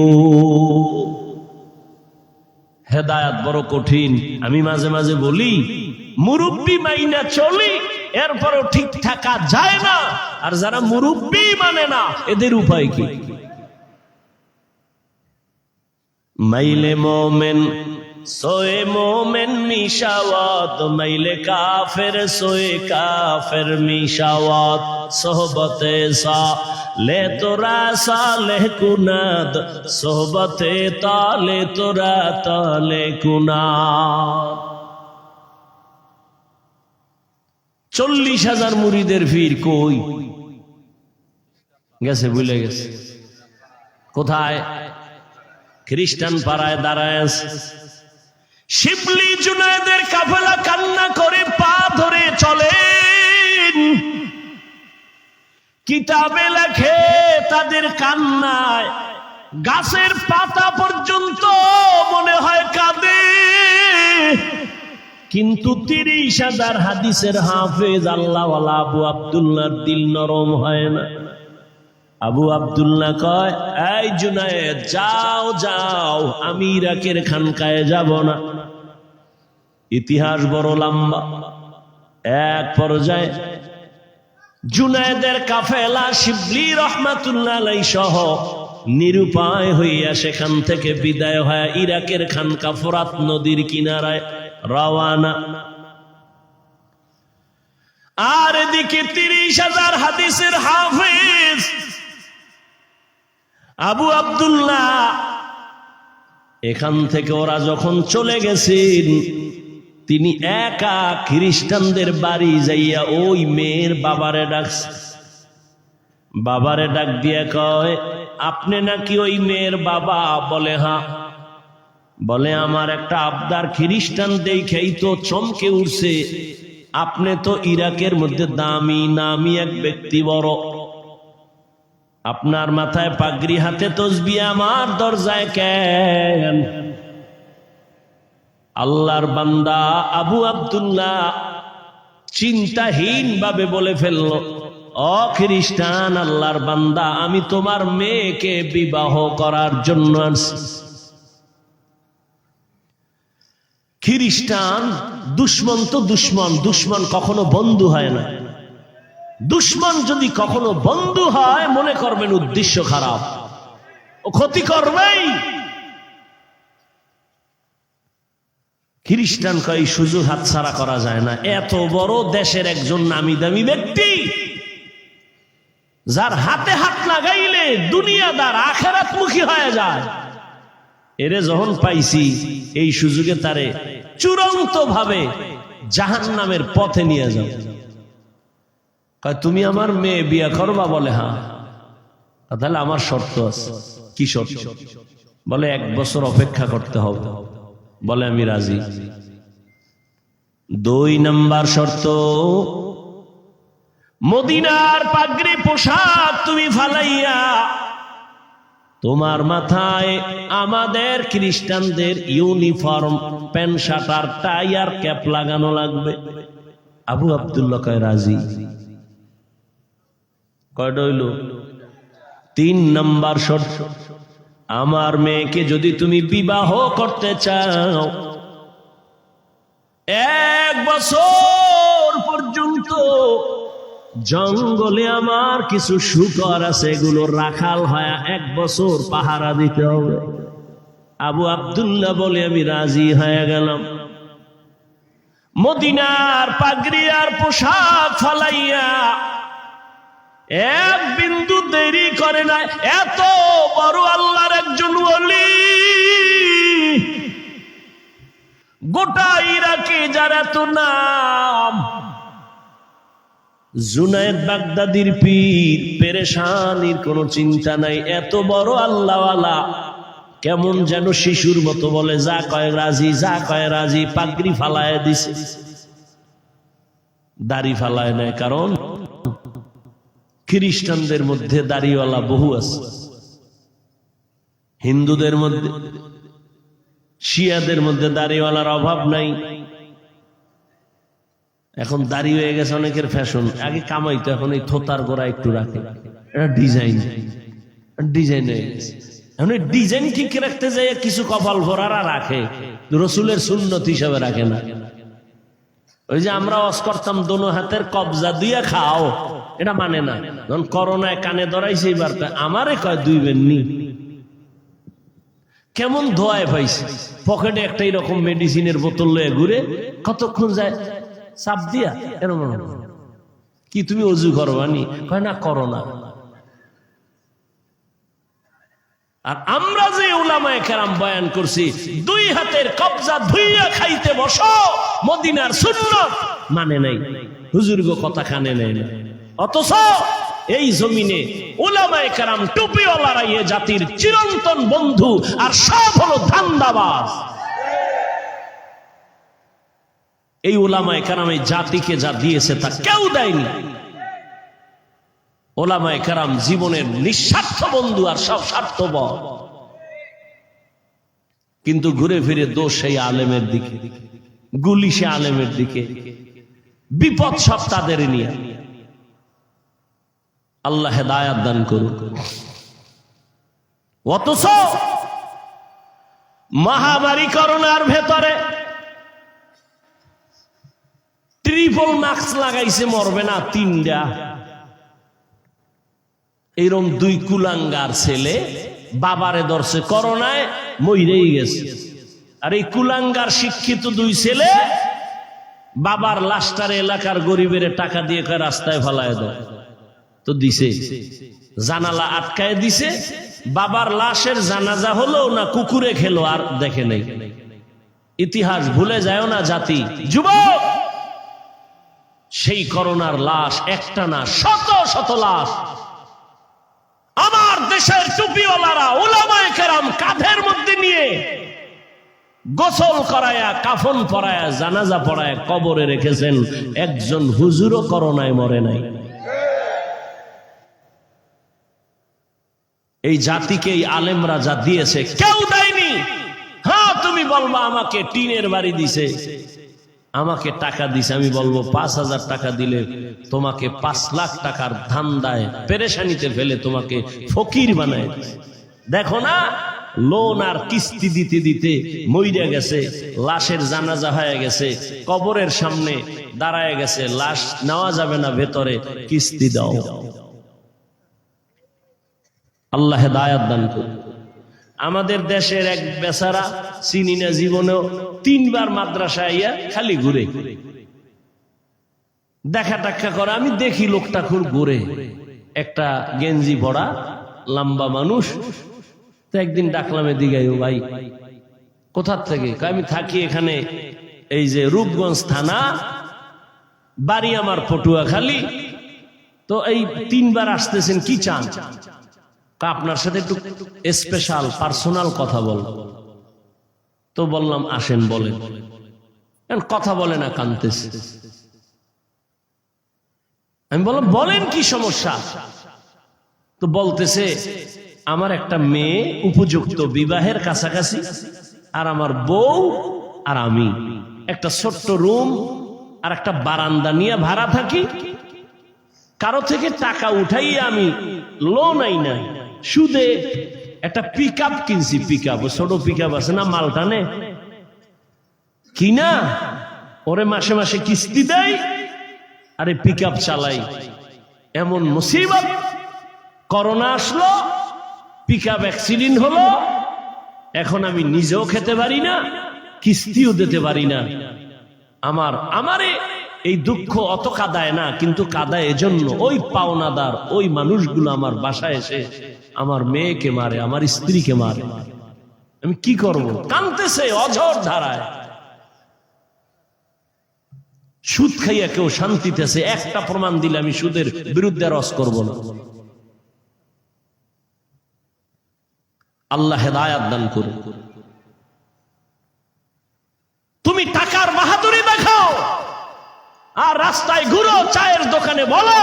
হেদায়াত বড় কঠিন। আমি মাঝে মাঝে বলি, মুরব্বি মাইনা চলি, এরপরও ঠিক থাকা যায় না। আর যারা মুরব্বি মানে না, এদের উপায় কি? মাইলে মোমেন সোয়ে মোমেন মিশাওয়াত, মাইলে কাফের সোয়ে কাফের মিশাওয়াত। সোহবতে সা লে তোরা সালে কুনাদ, সোহবতে তালে তোরা তালে কুনাদ। 40,000 মুরিদের ভিড় কই গেছে? ভুলে গেছে কোথায়? খ্রিস্টান পাড়ায় দাঁড়ায় আছে। শিবলি জুনায়েদের কাফেলা কান্না করে পা ধরে চলেন। কিতাবে লেখে তাদের কান্নায় গাছের পাতা পর্যন্ত মনে হয় কাঁদে। কিন্তু 30,000 হাদিসের হাফেজ আল্লাহওয়ালা আবু আব্দুল্লাহর দিল নরম হয় না। আবু আব্দুল্লাহ কয়, এই জুনায়েদ যাও যাও, আমি ইরাকের খানকায় যাব না। ইতিহাস বড় লম্বা। এক পর্যায়ে জুনায়েদের কাফেলা শিবলি রহমাতুল্লাহ আলাইহি সহ নিরুপায় হইয়া সেখান থেকে বিদায় হয়ে ইরাকের খানকা ফোরাত নদীর কিনারায় রওয়ানা। আর এদিকে 30,000 হাদিসের হাফেজ আবু আব্দুল্লাহ, এখান থেকে ওরা যখন চলে গেছেন, তিনি একা খ্রিস্টানদের বাড়ি যাইয়া ওই মেয়ের বাবারে ডাকছে। বাবারে ডাক দিয়া কয়, আপনি নাকি ওই মেয়ের বাবা? বলে হ্যাঁ। বলে, আমার একটা আবদার, খ্রিস্টান দেখেই তো চমকে উঠছে, আপনি তো ইরাকের মধ্যে দামি নামি এক ব্যক্তি বড়, আপনার মাথায় পাগড়ি, হাতে তসবিহ, আমার দরজায় কেন? আল্লাহর বান্দা আবু আব্দুল্লাহ চিন্তাহীন ভাবে বলে ফেলল, ও খ্রিস্টান, আল্লাহর বান্দা, আমি তোমার মেয়েকে বিবাহ করার জন্য আসছি। খ্রিস্টান দুশ্মন তো দুশ্মন, দুশ্মন কখনো বন্ধু হয় না। দুশ্মন যদি কখনো বন্ধু হয়, মনে করবেন উদ্দেশ্য খারাপ, ও ক্ষতি করবেই। খ্রিস্টান কয়, সুযোগ হাতছাড়া করা যায় না। এত বড় দেশের একজন নামি দামি ব্যক্তি, যার হাতে হাত লাগাইলে দুনিয়াদার আখিরাতমুখী হয়ে যায়, এরে যখন পাইছি, এই সুযোগে তারে চূড়ান্ত ভাবে জাহান্নামের পথে নিয়ে যাও। কয়, তুমি আমার মেয়ে বিয়ে করবা? বলে হ্যাঁ। তাহলে আমার শর্ত আছে। কি শর্ত? বলে 1 বছর অপেক্ষা করতে হবে। বলে আমি রাজি। 2 নম্বর শর্ত, মদিনার পাগড়ি পোশাক তুমি ফালাইয়া তোমার মাথায় আমাদের খ্রিস্টানদের ইউনিফর্ম প্যান্ট শার্ট আর টাই আর ক্যাপ লাগানো লাগবে। আবু আব্দুল্লাহ কয় রাজি। কয়টা হইল? 3 নম্বর শর্ত, আমার মেয়েকে যদি তুমি বিবাহ করতে চাও, 1 বছর পর্যন্ত জঙ্গলে আমার কিছু শূকর আছে, এগুলো রাখাল হয় 1 বছর পাহারা দিতে হবে। আবু আব্দুল্লাহ বলে, আমি রাজি হয়ে গেলাম। মদিনার পাগড়ি আর পোশাক ফালাইয়া 1 বিন্দু দেরি করে না। এত বড় আল্লাহর একজন ওলি, গোটা ইরাকে যার এত নাম, জুনায়েদ বাগদাদির পীর, পেরেশানির কোনো চিন্তা নাই, এত বড় আল্লাহওয়ালা, কেমন যেন শিশুর মতো বলে যা কয় রাজি, যা কয় রাজি। পাগড়ি ফালায় দিছে, দাড়ি ফালায় নাই, কারণ খ্রিস্টানদের মধ্যে দাড়িওয়ালা বহু আছে, হিন্দুদের মধ্যে, শিয়াদের মধ্যে দাড়িওয়ালার অভাব নাই। এখন দাড়ি হয়ে গেছে অনেকের ফ্যাশন, আগে কামাইতো, এখন এই থোতার গোড়া একটু রাখে, এটা ডিজাইন, ডিজাইন হয়ে গেছে। এখন এই ডিজাইন ঠিক রাখতে যায় কিছু কপাল ভরারা রাখে, রসুলের সুন্নত হিসাবে রাখে না। ওই যে আমরা ওয়াজ করতাম দোনো হাতের কবজা দিয়ে খাও, এটা মানে না। যখন করোনায় কানে ধরাইছে, এবার আমারে কয় দুই বেননি, কেমন ধোয়ায় পাইছে, পকেটে একটা এরকম মেডিসিনের বোতল লয়ে ঘুরে, কতক্ষণ যায় চাপ দিয়া এরকম। কি তুমি অজু করবানি? কয় না, করো না। আর আমরা যে উলামায়ে কেরাম বয়ান করছি, দুই হাতের কবজা ধুইয়া খাইতে বসো, মদিনার সুন্নাত মানে নাই, হুজুর গো কথা কানে নেয় না। অথচ এই জমিনে উলামায়ে কেরাম টুপিওয়ালারা এ জাতির চিরন্তন বন্ধু, আর সব হলো ধান্দাবাজ। এই উলামায়ে কেরাম এই জাতিকে যা দিয়েছে তা কেউ দেয়নি। উলামায়ে কেরাম জীবনের নিঃস্বার্থ বন্ধু, আর সব স্বার্থপর। কিন্তু ঘুরে ফিরে দোষ সেই আলেমের দিকে, গুলি সে আলেমের দিকে, বিপদ সব তাদের নিয়ে। আল্লাহ হেদায়াত দান করুন। অথচ মহামারী করোনার ভেতরে ট্রিপল মাস্ক লাগাইছে, মরবে না তিনটা। এইরকম দুই কুলাঙ্গার ছেলে বাবারে ধরছে করোনায়, মইরেই গেছে। আর এই কুলাঙ্গার শিক্ষিত দুই ছেলে বাবার লাশটারে এলাকার গরিবের টাকা দিয়ে কয় রাস্তায় ফেলায় দাও, তো দিছে, জানালা আটকায় দিছে। বাবার লাশের জানাজা হলো না কুকুরে খেলো, আর দেখে নেই। ইতিহাস ভুলে যায় না জাতি। যুবক, সেই করোনার লাশ একটা না, শত শত লাশ আমার দেশের টুপিওয়ালারা উলামায়ে কেরাম কাঁধের মধ্যে নিয়ে গোসল করায়া, কাফন পরায়া, জানাজা পড়ায়া কবরে রেখেছেন। একজন হুজুরও করোনায় মরে নাই। এই জাতিকে এই আলেমরা যা দিয়েছে কেউ দেয়নি। হ্যাঁ, তুমি বলবা আমাকে টিনের বাড়ি দিছে, আমাকে টাকা দিছে, আমি বলবো 5,000 টাকা দিলে তোমাকে 5 লাখ টাকার ধান্দায় পেরেশানিতে ফেলে তোমাকে ফকির বানায়। দেখো না, লোন আর কিস্তি দিতে দিতে মইরা গেছে, লাশের জানাজা হয়ে গেছে, কবরের সামনে দাঁড়ায় গেছে, লাশ নেওয়া যাবে না ভেতরে, কিস্তি দাও। আল্লাহ হেদায়াত দান করুন। আমাদের দেশের এক বেচারা, চিনি না জীবনেও, 3 বার মাদ্রাসায় আইয়া খালি ঘুরে, দেখা টাক্কা করে। আমি দেখি লোকটা খুব ঘুরে, একটা গেঞ্জি পরা লম্বা মানুষ। তো একদিন ডাকলাম এদিকে, ও ভাই কোথার থেকে? আমি থাকি এখানে, এই যে রূপগঞ্জ থানা, বাড়ি আমার পটুয়াখালী। তো এই 3 বার আসতেছেন, কি চান? আপনার সাথে একটু স্পেশাল পার্সোনাল কথা বল। তো বললাম আসেন, বলেন। কথা বলে না, কাঁদতেছে। আমি বললাম বলেন কি সমস্যা? তো বলতেছে আমার একটা মেয়ে উপযুক্ত বিবাহের কাছাকাছি, আর আমার বউ আর আমি একটা ছোট্ট রুম আর একটা বারান্দা নিয়ে ভাড়া থাকি। কারো থেকে টাকা উঠাইয়া আমি লোন আই না, সুদে একটা পিকআপ কিনছি। পিকআপ, ছোট পিকআপ আছে না, মালটানে কিনা ওরে মাসে মাসে কিস্তি দেয়, আরে পিকআপ চালাই। এমন মুসিবত, করোনা আসলো, পিকআপ অ্যাক্সিডেন্ট হলো, এখন আমি নিজেও খেতে পারি না, কিস্তিও দিতে পারি না। আমারে এই দুঃখ অত কাঁদায় না, কিন্তু কাঁদায় এজন্য ওই পাওনাদার ওই মানুষগুলো আমার বাসায় এসে আমার মেয়েকে মারে, আমার স্ত্রীকে মারে। আমি কি করব? কাঁদতেছে অঝর ধারায়। সুদ খাইয়া কেউ শান্তিতে আছে, একটা প্রমাণ দিলে আমি সুদের বিরুদ্ধে রস করব না। আল্লাহ হেদায়াত দান করুন। তুমি টাকার বাহাদুরি দেখাও আর রাস্তায় ঘুরো, চায়ের দোকানে বলো,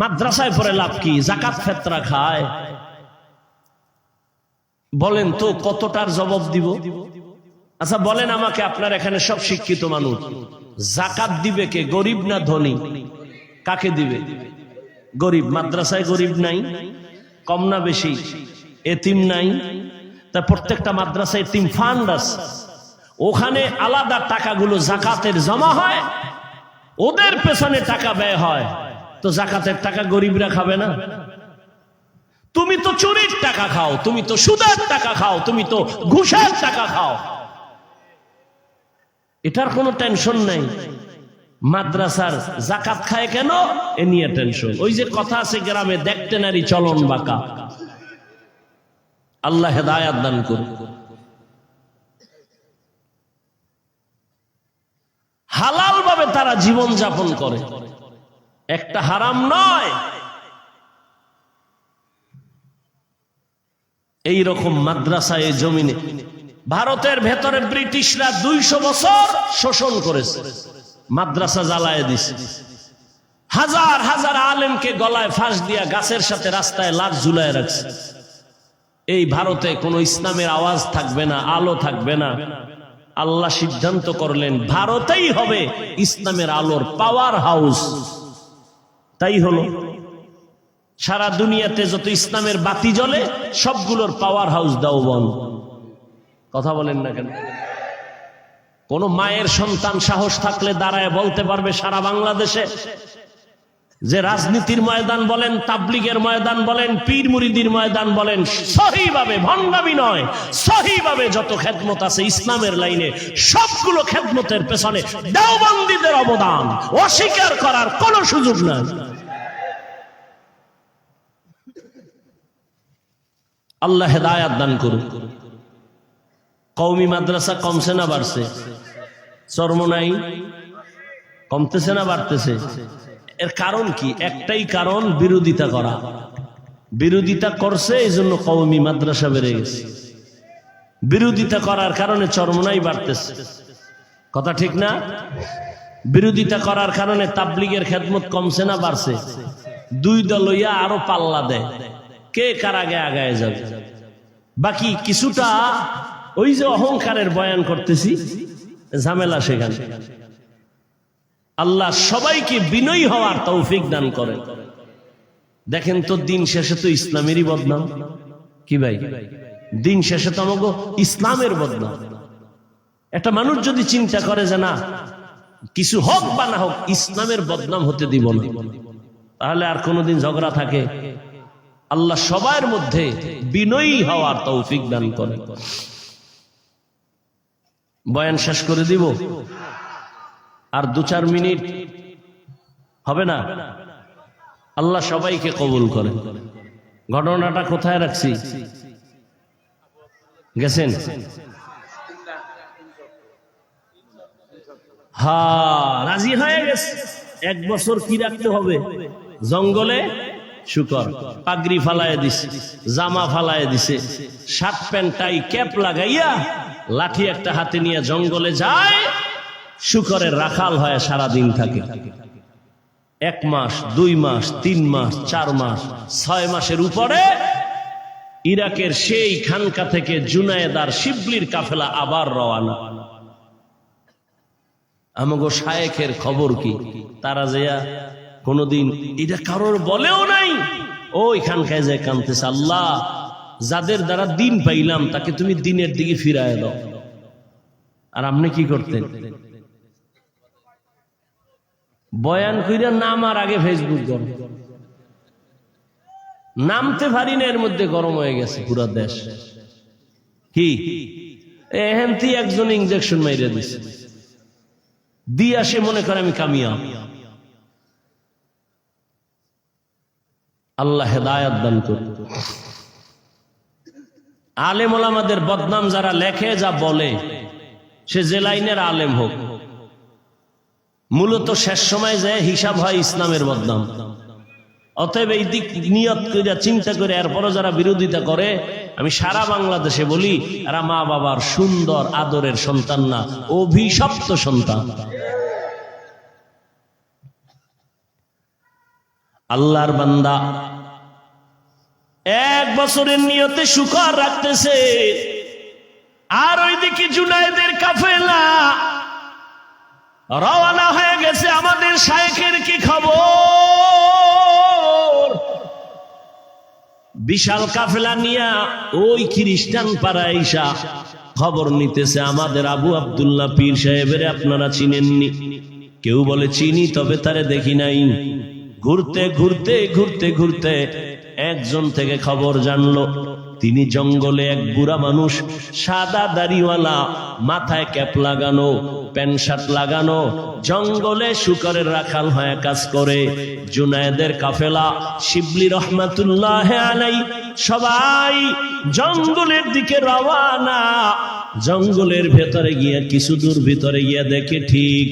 মাদ্রাসায় পড়ে লাভ কি? যাকাত ফেতরা খায়। বলেন তো কতটার জবাব দিব? আচ্ছা বলেন আমাকে, আপনার এখানে সব শিক্ষিত মানুষ, যাকাত দিবে কে? গরিব না ধনী? কাকে দিবে? গরিব। মাদ্রাসায় গরিব নাই? কম না বেশি? এতিম নাই? তা প্রত্যেকটা মাদ্রাসায় এতিম ফান্ড আছে, ওখানে আলাদা টাকাগুলো যাকাতের জমা হয়, ওদের পেছনে টাকা ব্যয় হয়। তো যাকাতের টাকা গরিবরা খাবে না? তুমি তো চুরির টাকা খাও, তুমি তো সুদের টাকা খাও, তুমি তো ঘুষের টাকা খাও, এটার কোনো টেনশন নাই। মাদ্রাসার যাকাত খায় কেন এ নিয়ে টেনশন। ওই যে কথা আছে গ্রামে, দেখতে নারী চলন বাঁকা। আল্লাহ হেদায়াত দান করুন। হালাল ভাবে তারা জীবন যাপন করে, একটা হারাম নয়। এই রকম মাদ্রাসায় জমিনে ভারতের ভেতরে ব্রিটিশরা 200 বছর শোষণ করেছে, মাদ্রাসা জ্বালায় দিছে, হাজার হাজার আলেমকে গলায় ফাঁস দিয়া গাছের সাথে রাস্তায় লাশ ঝুলায় রাখছে। এই ভারতে কোনো ইসলামের আওয়াজ থাকবে না, আলো থাকবে না। আল্লাহ সিদ্ধান্ত করলেন ভারতেই হবে ইসলামের আলোর পাওয়ার হাউস। তাই হলো, সারা দুনিয়াতে যত ইসলামের বাতি জ্বলে সবগুলোর পাওয়ার হাউস দাও বন্ধ। কথা বলেন না কেন? কোন মায়ের সন্তান সাহস থাকলে দাঁড়ায় বলতে পারবে সারা বাংলাদেশে যে রাজনীতির ময়দান বলেন, তাবলিগের ময়দান বলেন, পীর মুরিদির ময়দান বলেন, সহিভাবে, ভণ্ডামি নয়, সহিভাবে যত খেদমত আছে ইসলামের লাইনে, সবগুলো খেদমতের পেছনে দেওবন্দীদের অবদান অস্বীকার করার কোনো সুযোগ নাই। আল্লাহ হেদায়াত দান করুন। কওমি মাদ্রাসা কমছে না বাড়ছে? চরমোনাই কমতেছে না বাড়তেছে? এর কারণ কি? একটাই কারণ, বিরোধিতা করা। বিরোধিতা করছে এই জন্য কওমি মাদ্রাসা বেড়ে গেছে। বিরোধিতা করার কারণে চরমোনাই বাড়তেছে। কথা ঠিক না? বিরোধিতা করার কারণে তাবলিগের খেদমত কমছে না বাড়ছে? দুই দল হইয়া আরো পাল্লা দেয়, কে কার আগে আগায় যাবে। বাকি কিছুটা ওই যে অহংকারের বয়ান করতেছি, ঝামেলা সেখানে। আল্লাহ সবাইকে বিনয়ী হওয়ার তৌফিক দান করেন। দেখেন তো দিন শেষে তো ইসলামেরই বদনাম। কি ভাই, দিন শেষে তো আমাকে ইসলামের বদনাম। একটা মানুষ যদি চিন্তা করে যে না, কিছু হোক বা না হোক ইসলামের বদনাম হতে দিব না, তাহলে আর কোনোদিন ঝগড়া থাকে? আল্লাহ সবার মধ্যে বিনয়ী হওয়ার তৌফিক দান করেন। বয়ান শেষ করে দিব, আর 2-4 মিনিট হবে না? আল্লাহ সবাইকে কবুল করেন। ঘটনাটা কোথায় রাখছি? গেছেন? রাজি হয়ে গেছে। 1 বছর কি রাখতে হবে? জঙ্গলে শুকর, পাগড়ি ফালায় দিছে, জামা ফালায় দিছে, শার্ট প্যান্ট টাই ক্যাপ লাগাইয়া লাঠি একটা হাতে নিয়ে জঙ্গলে যায়, শুকরের রাখাল হয়ে সারাদিন থাকে। 1 মাস, 2 মাস, 3 মাস, 4 মাস, 6 মাসের উপরে ইরাকের সেই খানকা থেকে জুনায়েদার শিবলির কাফেলা আবার রওয়ানা। আমাগো শায়েখের খবর কি? তারা যেয়া কোনদিন এটা কারোর বলেও নাই, ওই খানকায় যায় কানতেছে, আল্লাহ যাদের দ্বারা দিন পাইলাম তাকে তুমি দিনের দিকে ফিরায় দাও। আর আপনি কি করতেন? বয়ান কইরা নামার আগে ফেসবুক গরম, নামতে পারি না, এর মধ্যে গরম হয়ে গেছে পুরো দেশ। কি এহেনতি একজন ইনজেকশন মাইরে দিছে, দিয়ে আসে মনে করে আমি কামিয়াব। আল্লাহ হেদায়াত দান করুন। আলেম ওলামাদের বদনাম যারা লেখে, যা বলে, সে যে লাইনের আলেম হোক, মূলত শেষ সময় যে হিসাব হয় ইসলামের বদনাম। অতএব এই দিক নিয়ত করে চিন্তা করে এরপরও যারা বিরোধিতা করে, আমি সারা বাংলাদেশে বলি এরা মা বাবার সুন্দর আদরের সন্তান না, অভিশপ্ত সন্তান। আল্লাহর বান্দা 1 বছরের নিয়তে শুকর রাখতেছে, আর ওইদিকে জুনায়েদের কাফেলা রওনা হয়ে গেছে। আমাদের শায়েখের কি খবর? বিশাল কাফেলা নিয়া ওই খ্রিস্টান পাড়ায় আইসা খবর নিতেছে, আমাদের আবু আব্দুল্লাহ পীর সাহেবের আপনারা চিনেননি? কেউ বলে চিনি, তবে তারে দেখি নাই। ঘুরতে ঘুরতে ঘুরতে ঘুরতে একজন থেকে খবর জানলো, তিনি জঙ্গলে এক বুড়া মানুষ, সাদা দাড়িওয়ালা, মাথায় ক্যাপ লাগানো, প্যান্ট শার্ট লাগানো, জঙ্গলে শুকরের রাখাল হয়ে কাজ করে। জুনায়েদের কাফেলা শিবলি রহমাতুল্লাহ আলাই সবাই জঙ্গলের দিকে রওয়ানা। জঙ্গলের ভেতরে গিয়ে কিছু দূর ভিতরে গিয়ে দেখে ঠিক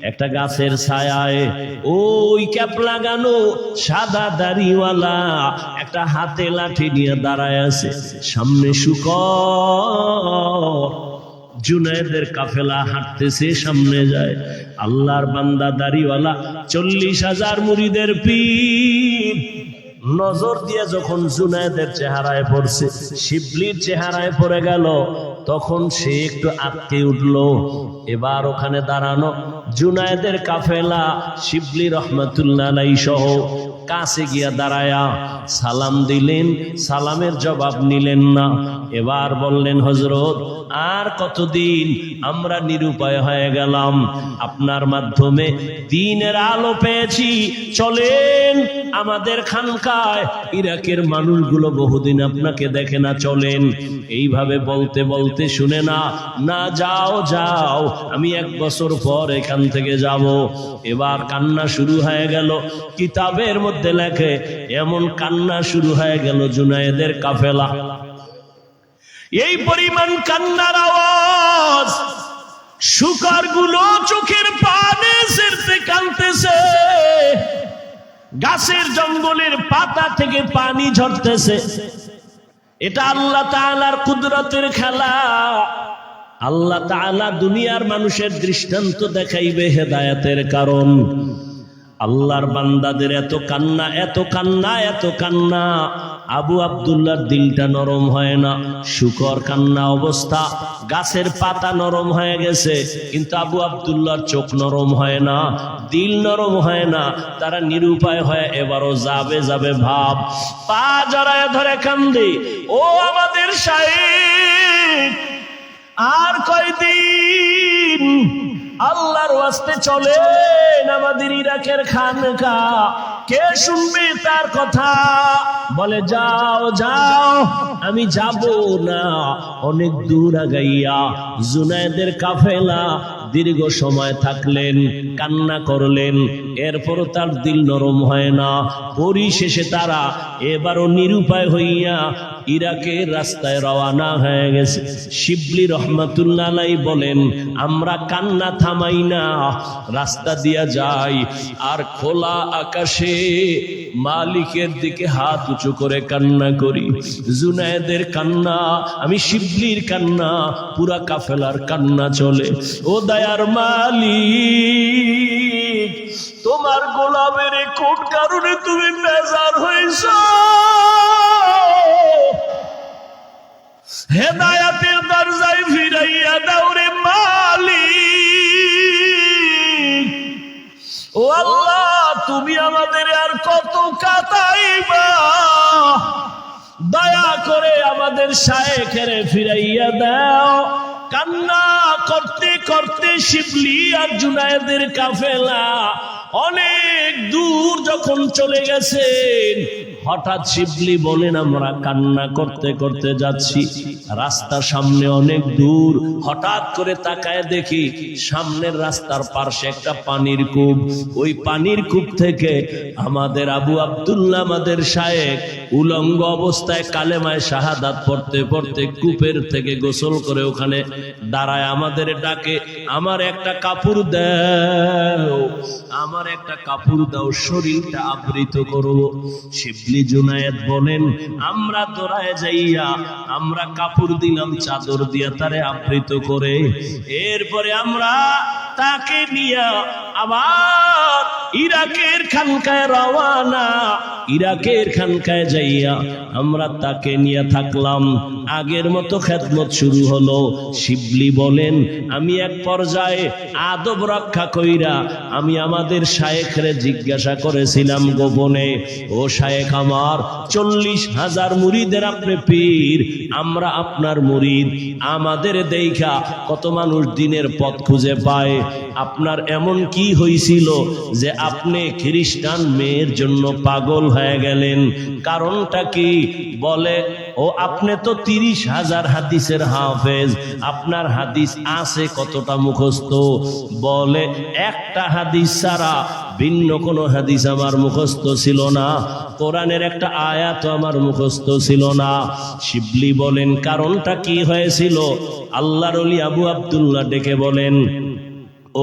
একটা গাছের ছায়ায় ওই ক্যাপ লাগানো সাদা দাড়িওয়ালা একটা হাতে লাঠি নিয়ে দাঁড়ায় আছে, সামনে শুকর। জুনায়েদের কাফেলা হাঁটতেছে, সামনে যায়। আল্লাহর বান্দা দাড়িওয়ালা 40,000 মুরিদের পীর নজর দিয়ে যখন জুনায়েদের চেহারায় পড়ছে, শিবলির চেহারায় পড়ে গেল, তখন সে একটু আটকে উঠলো। এবার ওখানে দাঁড়ানো জুনায়েদের কাফেলা শিবলি রহমাতুল্লাহ আলাইহি সহ কাছে গিয়া দাঁড়ায়া সালাম দিলেন, সালামের জবাব নিলেন না। এবার বললেন, হযরত আর কতদিন আমরা নিরুপায় হয়ে গেলাম, আপনার মাধ্যমে দ্বীনের আলো পেয়েছি, চলেন আমাদের খানকায়। ইরাকের মানুষগুলো বহুদিন আপনাকে দেখে না, চলেন। এইভাবে বলতে বলতে শুনে না, না যাও যাও, আমি 1 বছর পর এখান থেকে যাব। এবার কান্না শুরু হয়ে গেল। কিতাবের মধ্যে লেখে এমন কান্না শুরু হয়ে গেল জুনায়েদের কাফেলা। এই পরিমাণ কান্নার আওয়াজ, শুকরগুলো চোখের পানি ছেড়তে কাঁদতেছে, গাছের জঙ্গলের পাতা থেকে পানি ঝরতেছে। এটা আল্লাহ তাআলার কুদরতের খেলা। আল্লাহ তাআলা দুনিয়ার মানুষের দৃষ্টান্ত দেখাইবে হেদায়েতের কারণ। আল্লাহর বান্দাদের এত কান্না, এত কান্না, এত কান্না, আবু আব্দুল্লাহর দিলটা নরম হয় না। শুকর কান্না অবস্থা, গাছের পাতা নরম হয়ে গেছে, কিন্তু আবু আব্দুল্লাহর চোখ নরম হয় না, দিল নরম হয় না। তারা নিরুপায় হয়, এবারও যাবে যাবে ভাব, পা জড়ায় ধরে কান্দে, ও আমাদের শায়েখ আর কয়দিন? আল্লাহর ওয়াস্তে চলেন আমাদের ইরাকের খানকা, কে শুনবে তার কথা? বলে যাও যাও, আমি যাব না। অনেক দূর আগাইয়া জুনায়েদের কাফেলা দীর্ঘ সময় থাকলেন, কান্না করলেন, এরপরও তার দিল নরম হয় না। পরিশেষে তারা এবারও নিরুপায় হইয়া ইরাকের রাস্তায় রওনা হয়ে গেছে। শিবলি রহমাতুল্লাহ আলাইহি বলেন, আমরা কান্না থামাই না, রাস্তা দিয়া যাই, আর খোলা আকাশে মালিকের দিকে হাত উঁচু করে কান্না করি। জুনায়েদের কান্না, আমি শিবলির কান্না, পুরা কাফেলার কান্না চলে। ও দয়ার মালিক, তোমার গোলামের কোন কারণে তুমি বেজার হইছ? হেদায়েতের দরজায় ফিরাইয়া দাও রে মালিক। ও আল্লাহ, তুমি আমাদের আর কত কাঁদাইবা? দয়া করে আমাদের শায়েখের ফিরাইয়া দাও। কান্না করতে করতে শিবলি আর জুনায়েদের কাফেলা অনেক দূর যখন চলে গেছেন, হঠাৎ শিবলি বলেন আমরা কান্না করতে করতে যাচ্ছি, রাস্তা সামনে অনেক দূর, হঠাৎ করে তাকায় দেখি সামনের রাস্তার পাশে একটা পানির কূপ। ওই পানির কূপ থেকে আমাদের আবু আব্দুল্লাহ আমাদের শায়েখ উলঙ্গ অবস্থায় কালেমায় শাহাদাত পড়তে পড়তে কূপের থেকে গোসল করে ওখানে দাঁড়ায় আমাদের ডাকে, আমার একটা কাপড় দাও, আমার একটা কাপড় দাও, শরীরটা আবৃত করব। শিবলি জুনায়েদ বলেন আমরা দৌড়ায় যাইয়া আমরা কাপড় দিলাম, চাদর দিয়া তারে আবৃত করে, এরপরে আমরা তাকে নিয়ে আবার ইরাকের খানকায় রওয়ানা। ইরাকের খানকায় যাইয়া আমরা তাকে নিয়ে থাকলাম, আগের মতো খেদমত শুরু হলো। শিবলি বলেন আমি এক পর্যায়ে আদব রক্ষা কইরা আমি আমাদের শায়েখরে জিজ্ঞাসা করেছিলাম গোপনে, ও শায়েখ আমার 40,000 মুরিদের আপনি পীর, আমরা আপনার মুরিদ, আমাদের দেখা কত মানুষ দিনের পথ খুঁজে পায়, আপনার এমন কি হয়েছিল যে আপনি খ্রিস্টান মেয়ের জন্য পাগল হয়ে গেলেন? কারণটা কি? বলে ও আপনি তো 30,000 হাদিসের হাফেজ, আপনার হাদিস আছে কতটা মুখস্থ? বলে একটা হাদিস ছাড়া ভিন্ন কোন হাদিস আমার মুখস্থ ছিল না, কোরআনের একটা আয়াত আমার মুখস্থ ছিল না। শিবলি বলেন কারণটা কি হয়েছিল? আল্লাহর ওলি আবু আব্দুল্লাহ ডেকে বলেন,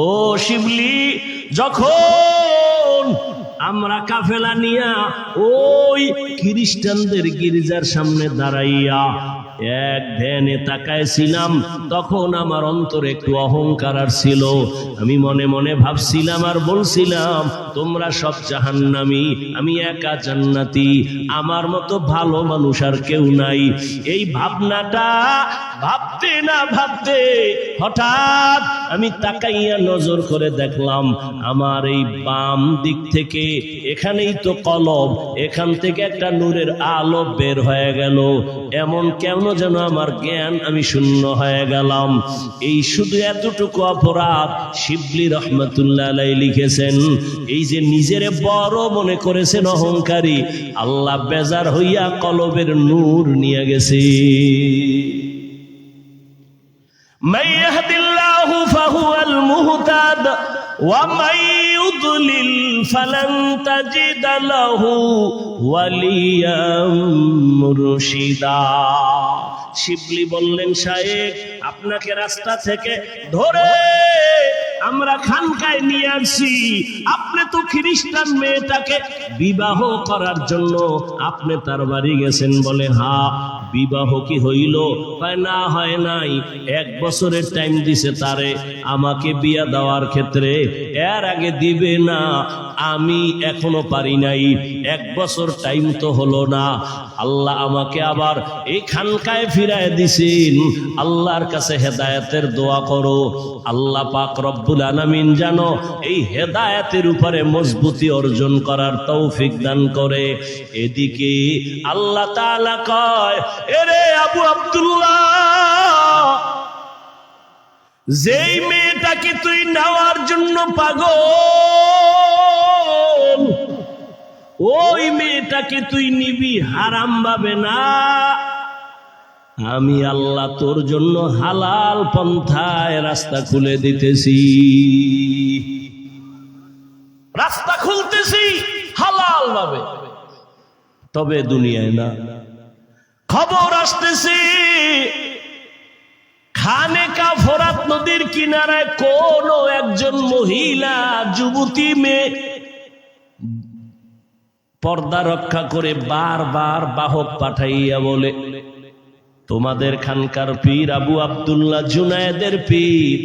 ও শিবলি, যখন আমরা কাফেলা নিয়া ওই খ্রিস্টানদের গির্জার সামনে দাঁড়াইয়া এক ধ্যানে তাকাইছিলাম, তখন আমার অন্তরে একটু অহংকার ছিল। আমি মনে মনে ভাবছিলাম আর বলছিলাম তোমরা সব জাহান্নামী, আমি একা জান্নাতি, আমার মতো ভালো মানুষ আর কেউ নাই। এই ভাবনাটা ভাবতে না ভাবতে হঠাৎ আমি তাকাইয়া নজর করে দেখলাম আমার এই বাম দিক থেকে, এখানেই তো কলব, এখান থেকে একটা নূরের আলো বের হয়ে গেল। এমন কেন যেন আমার জ্ঞান, আমি শূন্য হয়ে গেলাম। এই শুধু এতটুকু অপরাধ শিবলি রহমতুল্লাহ আলাইহি লিখেছেন। এই যে নিজেরে বড় মনে করেছেন অহংকারী, আল্লাহ বেজার হইয়া কলবের নূর নিয়ে গেছে। মান ইয়াহদিল্লাহু ফাহুয়াল মুহতাদ ওয়া মান ইউদ্লিল ফালান তাজিদা লাহু ওয়ালিয়াম মুরশিদা। শিবলি বললেন শায়েখ আপনাকে রাস্তা থেকে ধরে আমরা খানকায় নিয়ে আসছি, আপনি তো খ্রিস্টান মেয়েটাকে বিবাহ করার জন্য আপনি তার বাড়ি গেছেন। বলে হ্যাঁ, বিবাহ কি হইল? না হয় নাই, 1 বছরের টাইম দিছে তারে আমাকে বিয়া দেওয়ার ক্ষেত্রে, এর আগে দিবে না, আমি এখনো পারি নাই, 1 বছর টাইম তো হলো না। আল্লাহ আমাকে আবার এই খানকায় ফিরায় দিছেন, আল্লাহর কাছে হেদায়েতের দোয়া করো, আল্লাহ পাক রব্বুল আলামিন জানো এই হেদায়েতের উপরে মজবুতি অর্জন করার তৌফিক দান করে। এদিকে আল্লাহ তাআলা কয়, এরে আবু আব্দুল্লাহ, যেই মেয়েটাকে তুই নেওয়ার জন্য পাগল, ওই মেয়েটাকে তুই নিবি হারাম ভাবে না, আমি আল্লাহ তোর জন্য হালাল পন্থায় রাস্তা খুলে দিতেছি, রাস্তা খুলতেছি হালাল ভাবে। তবে দুনিয়ায় না, খবর আসতেছে খানেকা ফোরাত নদীর কিনারায় কোন একজন মহিলা যুবতী মেয়ে পর্দা রক্ষা করে বারবার বাহক পাঠাইয়া বলে, তোমাদের খানকার পীর আবু আব্দুল্লাহ জুনায়েদের পীর,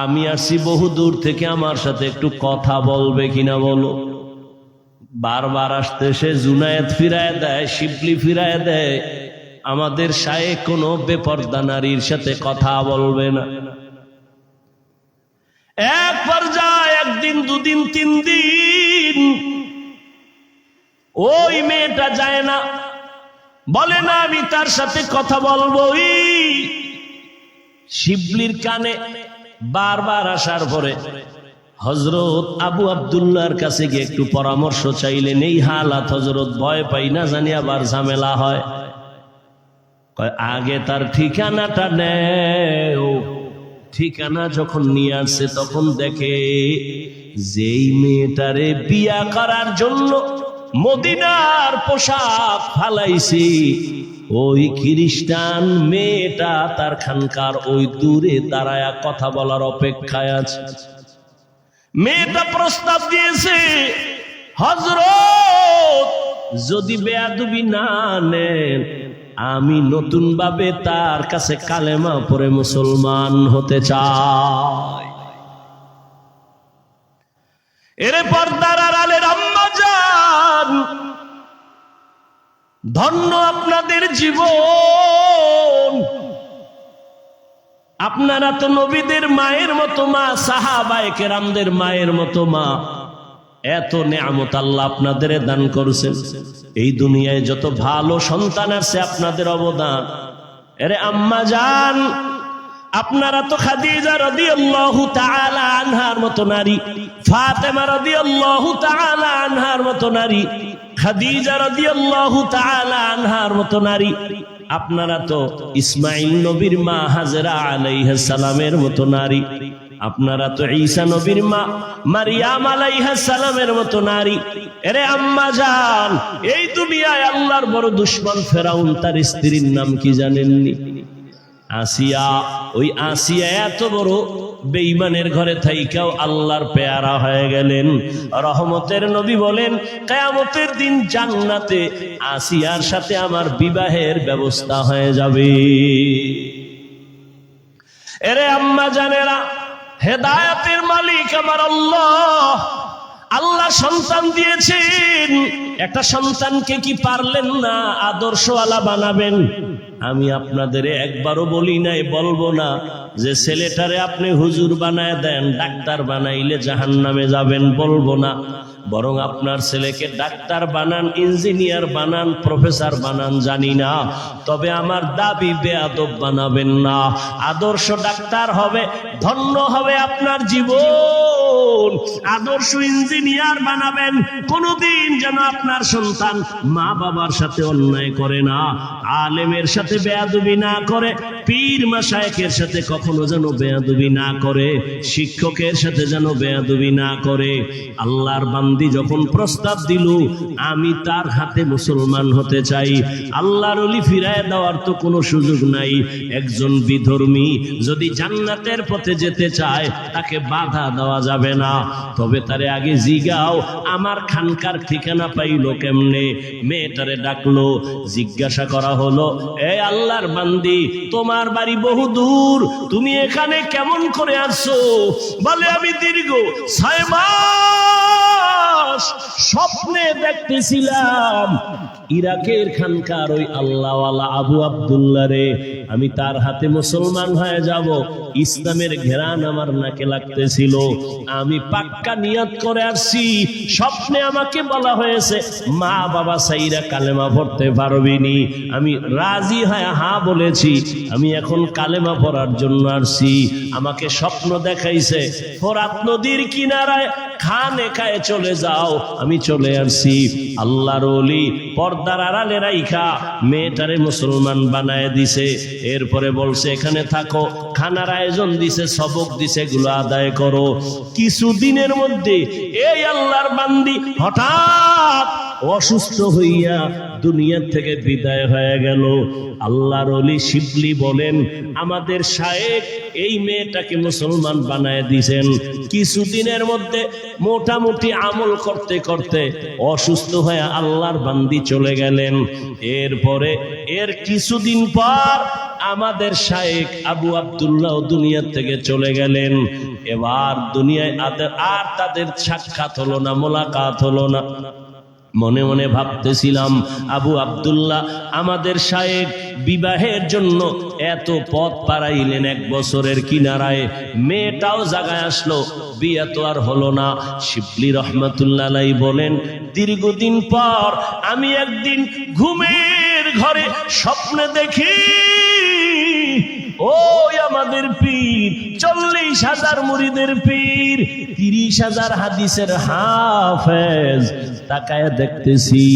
আমি আসছি বহু দূর থেকে, আমার সাথে একটু কথা বলবে কিনা বলো। বারবার আসতে সে জুনায়েদ ফিরায় দেয়, শিবলি ফিরায় দেয়, আমাদের শায়েখ কোনো বেপর্দা নারীর সাথে কথা বলবে না। এক পর্যায়ে 1 দিন 2 দিন 3 দিন ওই মেয়েটা যায় না, বলে না আমি তার সাথে কথা বলবোই। শিবলির কানে বারবার আসার পরে হযরত আবু আব্দুল্লাহর কাছে গিয়ে একটু পরামর্শ চাইলেন। এই হালাত হযরত ভয় পাই না জানি আবার ঝামেলা হয়। কয় আগে তার ঠিকানাটা নেও। ঠিকানা যখন নিয়ে আসছে তখন দেখে যেই মেয়েটারে বিয়া করার জন্য মদিনার পোশাক ফালাইছি, ওই খ্রিস্টান মেয়েটা তার খানকার ওই দূরে দাঁড়ায়া কথা বলার অপেক্ষায় আছে। মেয়েটা প্রস্তাব দিয়েছে, হযরত যদি বেয়াদবি না নেন আমি নতুন ভাবে তার কাছে কালেমা পড়ে মুসলমান হতে চাই। এরে পর্দার আড়ালের আম্মা জান, ধন্য আপনাদের জীবন। আপনারা তো নবীদের মায়ের মতো মা, সাহাবায়ে কেরামদের মায়ের মতো মা। এত নেয়ামত আল্লাহ আপনাদের দান করেছেন। এই দুনিয়ায় যত ভালো সন্তান আছে আপনাদের অবদান। এরে আম্মা জান, আপনারা তো খাদিজা রাদিয়াল্লাহু তাআলা আনহার মতো নারী, ফাতেমা রাদিয়াল্লাহু তাআলা আনহার মতো নারী, খাদিজা রাদিয়াল্লাহু তাআলা আনহার মতো নারী। আপনারা তো ইসমাইল নবীর মা হাজেরা আলাইহিস সালামের মতো নারী। আপনারা তো ঈসা নবীর মা মারিয়াম আলাইহিস সালামের মতো নারী। এরে আম্মা জান, এই দুনিয়ায় আল্লাহর বড় দুশমন ফেরাউন, তার স্ত্রীর নাম কি জানেননি? আসিয়া। ওই আসিয়া এত বড় বেঈমানের ঘরে থাইকাও আল্লাহর পেয়ারা হয়ে গেলেন। রহমতের নবী বলেন, কিয়ামতের দিন জান্নাতে আসিয়ার সাথে আমার বিবাহের ব্যবস্থা হয়ে যাবে। এরে আম্মা জানেরা, হেদায়েতের মালিক আমার আল্লাহ। আল্লাহ সন্তান দিয়েছেন, একটা সন্তানকে কি পারলেন না আদর্শওয়ালা বানাবেন? আমি আপনাদের একবারও বলি নাই, বলবো না যে ছেলেটারে আপনি হুজুর বানায় দেন, ডাক্তার বানাইলে জাহান্নামে যাবেন, বলবো না। বরং আপনার ছেলেকে ডাক্তার বানান, ইঞ্জিনিয়ার বানান, প্রফেসর বানান, জানি না, তবে আমার দাবি বেয়াদব বানাবেন না। আদর্শ ডাক্তার হবে, ধন্য হবে আপনার জীবন। আদর্শ ইঞ্জিনিয়ার বানাবেন। কোনদিন যেন আপনার সন্তান মা বাবার সাথে অন্যায় করে না, আলেমের সাথে বেয়াদবি না করে, পীর মাশায়েখের সাথে কখনো যেন বেয়াদবি না করে, শিক্ষকের সাথে যেন বেয়াদবি না করে। আল্লাহর বান্দি যখন প্রস্তাব দিল আমি তার হাতে মুসলমান হতে চাই, আল্লাহর ওলি ফিরায় দেওয়ার তো কোনো সুযোগ নাই। একজন বিধর্মী যদি জান্নাতের পথে যেতে চায় তাকে বাধা দেওয়া যাবে না। তবে তারে আগে জিগাও আমার খানকার ঠিকানা পাইলো কেমনে। মেয়েটারে ডাকলো, জিজ্ঞাসা করা হলো, এ আল্লাহর বান্দি, তোমার বাড়ি বহু দূর, তুমি এখানে কেমন করে আসছো? বলে আমি দীর্ঘ 6 মাস স্বপ্নে দেখতেছিলাম ইরাকের খানকার ওই আল্লাহওয়ালা আবু আব্দুল্লাহ রে, আমি তার হাতে মুসলমান হয়ে যাব। ইসলামের ঘেরান আমার নাকে লাগতেছিল, আমি পাক্কা নিয়ত করে আসছি। স্বপ্নে আমাকে বলা হয়েছে মা বাবা সাইরা কালেমা পড়তে পারবি নি। আমি রাজি হয়ে হ্যাঁ বলেছি, আমি এখন কালেমা পড়ার জন্য আসছি। আমাকে স্বপ্ন দেখাইছে ফোরাত নদীর কিনারায় খানে খায় চলে যাও, আমি চলে আসছি। আল্লাহর ওলি পর্দার আড়ালে রাইখা মেয়েটারে মুসলমান বানায় দিছে। এরপরে বলছে এখানে থাকো, খানার আয়োজন দিছে, সবক দিছে, এগুলো আদায় করো। কিছুদিনের মধ্যে এই আল্লাহর বান্দি হঠাৎ অসুস্থ হইয়া দুনিয়ার থেকে বিদায় হয়ে গেল। আল্লাহর ওলি শিবলি বলেন, আমাদের শায়েখ এই মেয়েটাকে মুসলমান বানায় দিয়েছেন। কিছুদিনের মধ্যে মোটামুটি আমল করতে করতে অসুস্থ হয়ে আল্লাহর বান্দি চলে গেলেন। এরপরে এর কিছুদিন পর আমাদের শায়েখ আবু আব্দুল্লাহ দুনিয়া থেকে চলে গেলেন। এবার দুনিয়ায় আর তাদের সাক্ষাৎ হলো না, মোলাকাত হলো না। মনে মনে ভাবতেছিলাম, আবু আব্দুল্লাহ আমাদের শায়েখ বিবাহের জন্য এত পথ পারাইলেন 1 বছরের কিনারায়, মেয়েটাও জাগায় আসলো, বিয়ে তো আর হলো না। শিবলি রহমাতুল্লাহ আলাইহি বলেন, দীর্ঘদিন পর আমি একদিন ঘুমের ঘরে স্বপ্নে দেখি ওই আমাদের পীর, 40,000 মুরিদের পীর, 30,000 হাদিসের হাফেজ। তাকায় দেখতেছি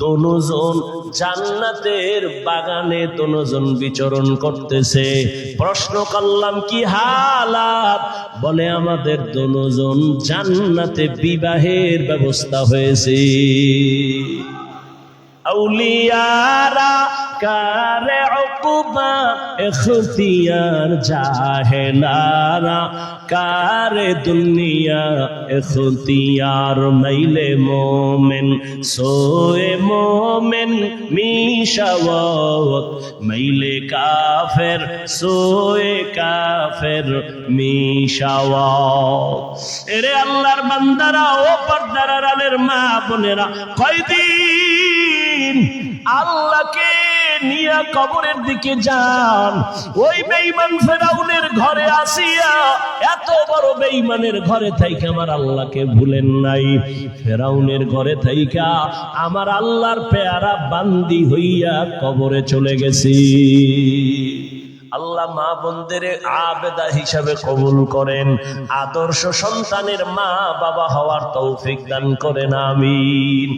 দোনোজন জান্নাতের বাগানে দোনোজন বিচরণ করতেছে। প্রশ্ন করলাম কি হালাত? বলে আমাদের দোনোজন জান্নাতে বিবাহের ব্যবস্থা হয়েছে। আউলিয়ারা কারে উকুবা ইখতিয়ার জাহেলারা কারে দুনিয়া ইখতিয়ার। মাইলে মোমেন সোয়ে মোমেন মিশাওয়াত, মাইলে কাফের সোয়ে কাফের মিশাওয়াত। এরে আল্লাহর বান্দারা, ও পর্দার আড়ালের মা বোনেরা, কয়দিন আল্লাহকে নিয়ে কবরের দিকে যান। ওই বেঈমান ফেরাউনের ঘরে আসিয়া, এত বড় বেঈমানের ঘরে থাইকা আমার আল্লাহকে ভুলেন নাই। ফেরাউনের ঘরে থাইকা আমার আল্লাহর পেয়ারা বান্দি হইয়া কবরে চলে গেছি। আল্লাহ মা বোনদের আবেদা হিসাবে কবুল করেন, আদর্শ সন্তানের মা বাবা হওয়ার তৌফিক দান করেন, আমিন।